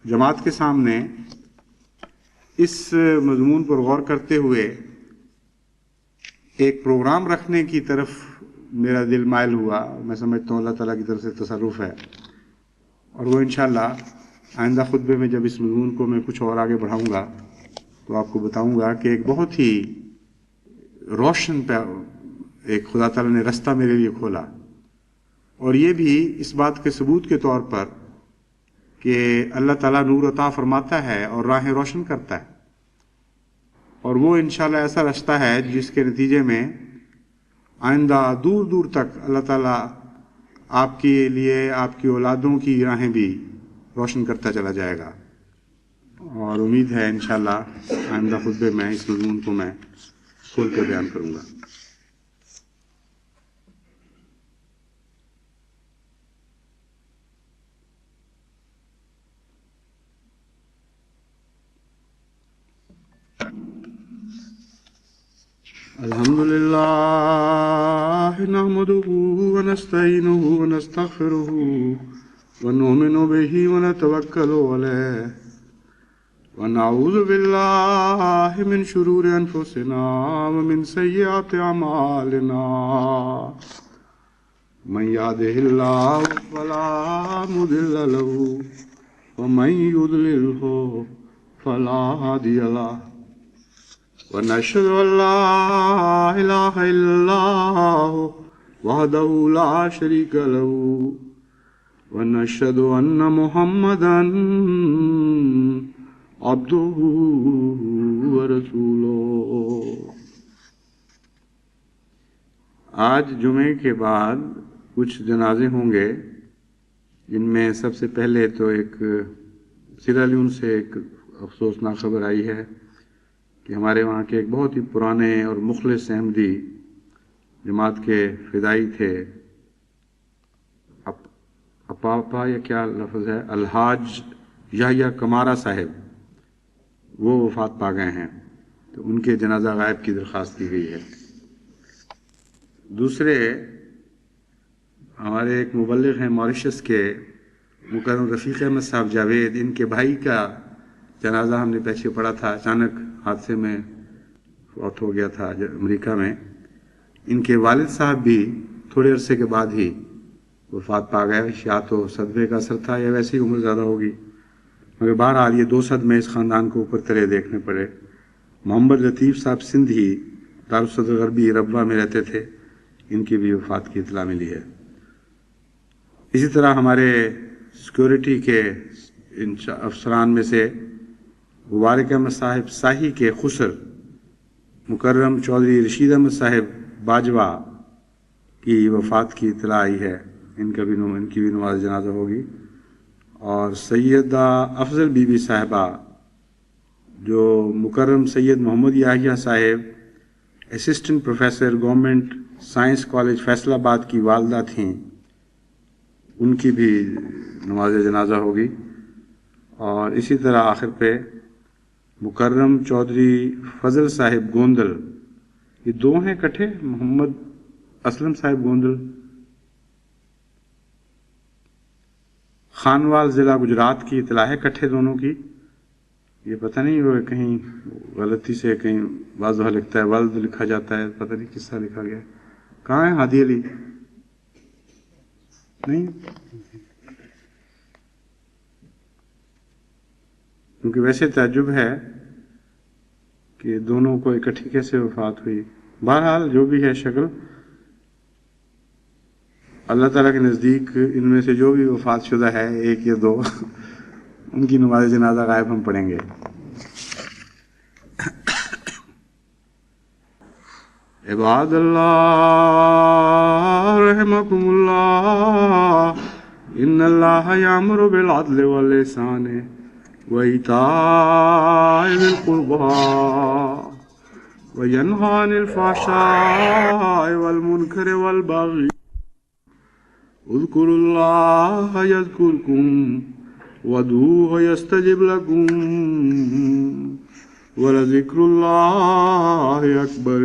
جماعت کے سامنے اس مضمون پر غور کرتے ہوئے ایک پروگرام رکھنے کی طرف میرا دل مائل ہوا۔ میں سمجھتا ہوں اللہ تعالیٰ کی طرف سے تصرف ہے، اور وہ انشاءاللہ آئندہ خطبے میں جب اس مضمون کو میں کچھ اور آگے بڑھاؤں گا تو آپ کو بتاؤں گا کہ ایک بہت ہی روشن ایک خدا تعالیٰ نے رستہ میرے لیے کھولا، اور یہ بھی اس بات کے ثبوت کے طور پر کہ اللہ تعالیٰ نور عطا فرماتا ہے اور راہیں روشن کرتا ہے، اور وہ انشاءاللہ ایسا رستہ ہے جس کے نتیجے میں آئندہ دور دور تک اللہ تعالیٰ آپ کے لیے آپ کی اولادوں کی راہیں بھی روشن کرتا چلا جائے گا، اور امید ہے انشاءاللہ آئندہ خطبے میں اس مضمون کو میں کھول کر بیان کروں گا۔ الحمد لله نحمده ونستعينه ونستغفره ونؤمن به ونتوكل عليه ونعوذ بالله من شرور أنفسنا ومن سيئات أعمالنا من يهده الله فلا مضل له ومن يضلله فلا هادي له ونشهد أن لا إله إلا الله وحده لا شريك له ونشهد أن محمدا عبده ورسوله۔ آج جمعے کے بعد کچھ جنازے ہوں گے، جن میں سب سے پہلے تو ایک سیرا لیون سے ایک افسوسناک خبر آئی ہے کہ ہمارے وہاں کے ایک بہت ہی پرانے اور مخلص احمدی جماعت کے فدائی تھے، اپاپا یا کیا لفظ ہے، الحاج یحییٰ کمارا صاحب، وہ وفات پا گئے ہیں، تو ان کے جنازہ غائب کی درخواست کی گئی ہے۔ دوسرے ہمارے ایک مبلغ ہیں ماریشس کے، مکرم رفیق احمد صاحب جاوید، ان کے بھائی کا جنازہ ہم نے پیچھے پڑھا تھا، اچانک حادثے میں فوت ہو گیا تھا امریکہ میں۔ ان کے والد صاحب بھی تھوڑے عرصے کے بعد ہی وفات پا گئے، یا تو صدمے کا اثر تھا یا ویسے ہی عمر زیادہ ہوگی، مگر بہرحال یہ 2 صدمے اس خاندان کو اوپر تلے دیکھنے پڑے۔ محمد لطیف صاحب سندھی دارالصدر غربی ربوہ میں رہتے تھے، ان کی بھی وفات کی اطلاع ملی ہے۔ اسی طرح ہمارے سیکورٹی کے افسران میں سے مبارک احمد صاحب ساہی کے خسر، مکرم چودھری رشید احمد صاحب باجوہ کی وفات کی اطلاع آئی ہے، ان کی بھی نماز جنازہ ہوگی۔ اور سیدہ افضل بی بی صاحبہ، جو مکرم سید محمد یحییٰ صاحب assistant professor government science college Faisal آباد کی والدہ تھیں، ان کی بھی نماز جنازہ ہوگی۔ اور اسی طرح آخر پہ مکرم چودھری فضل صاحب گوندل، یہ 2 ہیں کٹھے، محمد اسلم صاحب گوندل، خانوال ضلع گجرات کی اطلاع ہے، کٹھے دونوں کی۔ یہ پتہ نہیں وہ کہیں غلطی سے کہیں بعض دفعہ لکھتا ہے ولد لکھا جاتا ہے، پتہ نہیں کس طرح لکھا گیا۔ کہاں ہے ہادی علی؟ نہیں، کیونکہ ویسے تعجب ہے کہ دونوں کو اکٹھی کیسے وفات ہوئی۔ بہرحال جو بھی ہے شکل، اللہ تعالیٰ کے نزدیک ان میں سے جو بھی وفات شدہ ہے 1 یا 2 ان کی نماز جنازہ غائب ہم پڑھیں گے۔ عباد اللہ رحمکم اللہ، ان اللہ یامر بالعدل والاحسان وإيتاء ذي القربى وينهى عن الفحشاء والمنكر والبغي اذكروا الله يذكركم وادعوه يستجب لكم ولذكر الله أكبر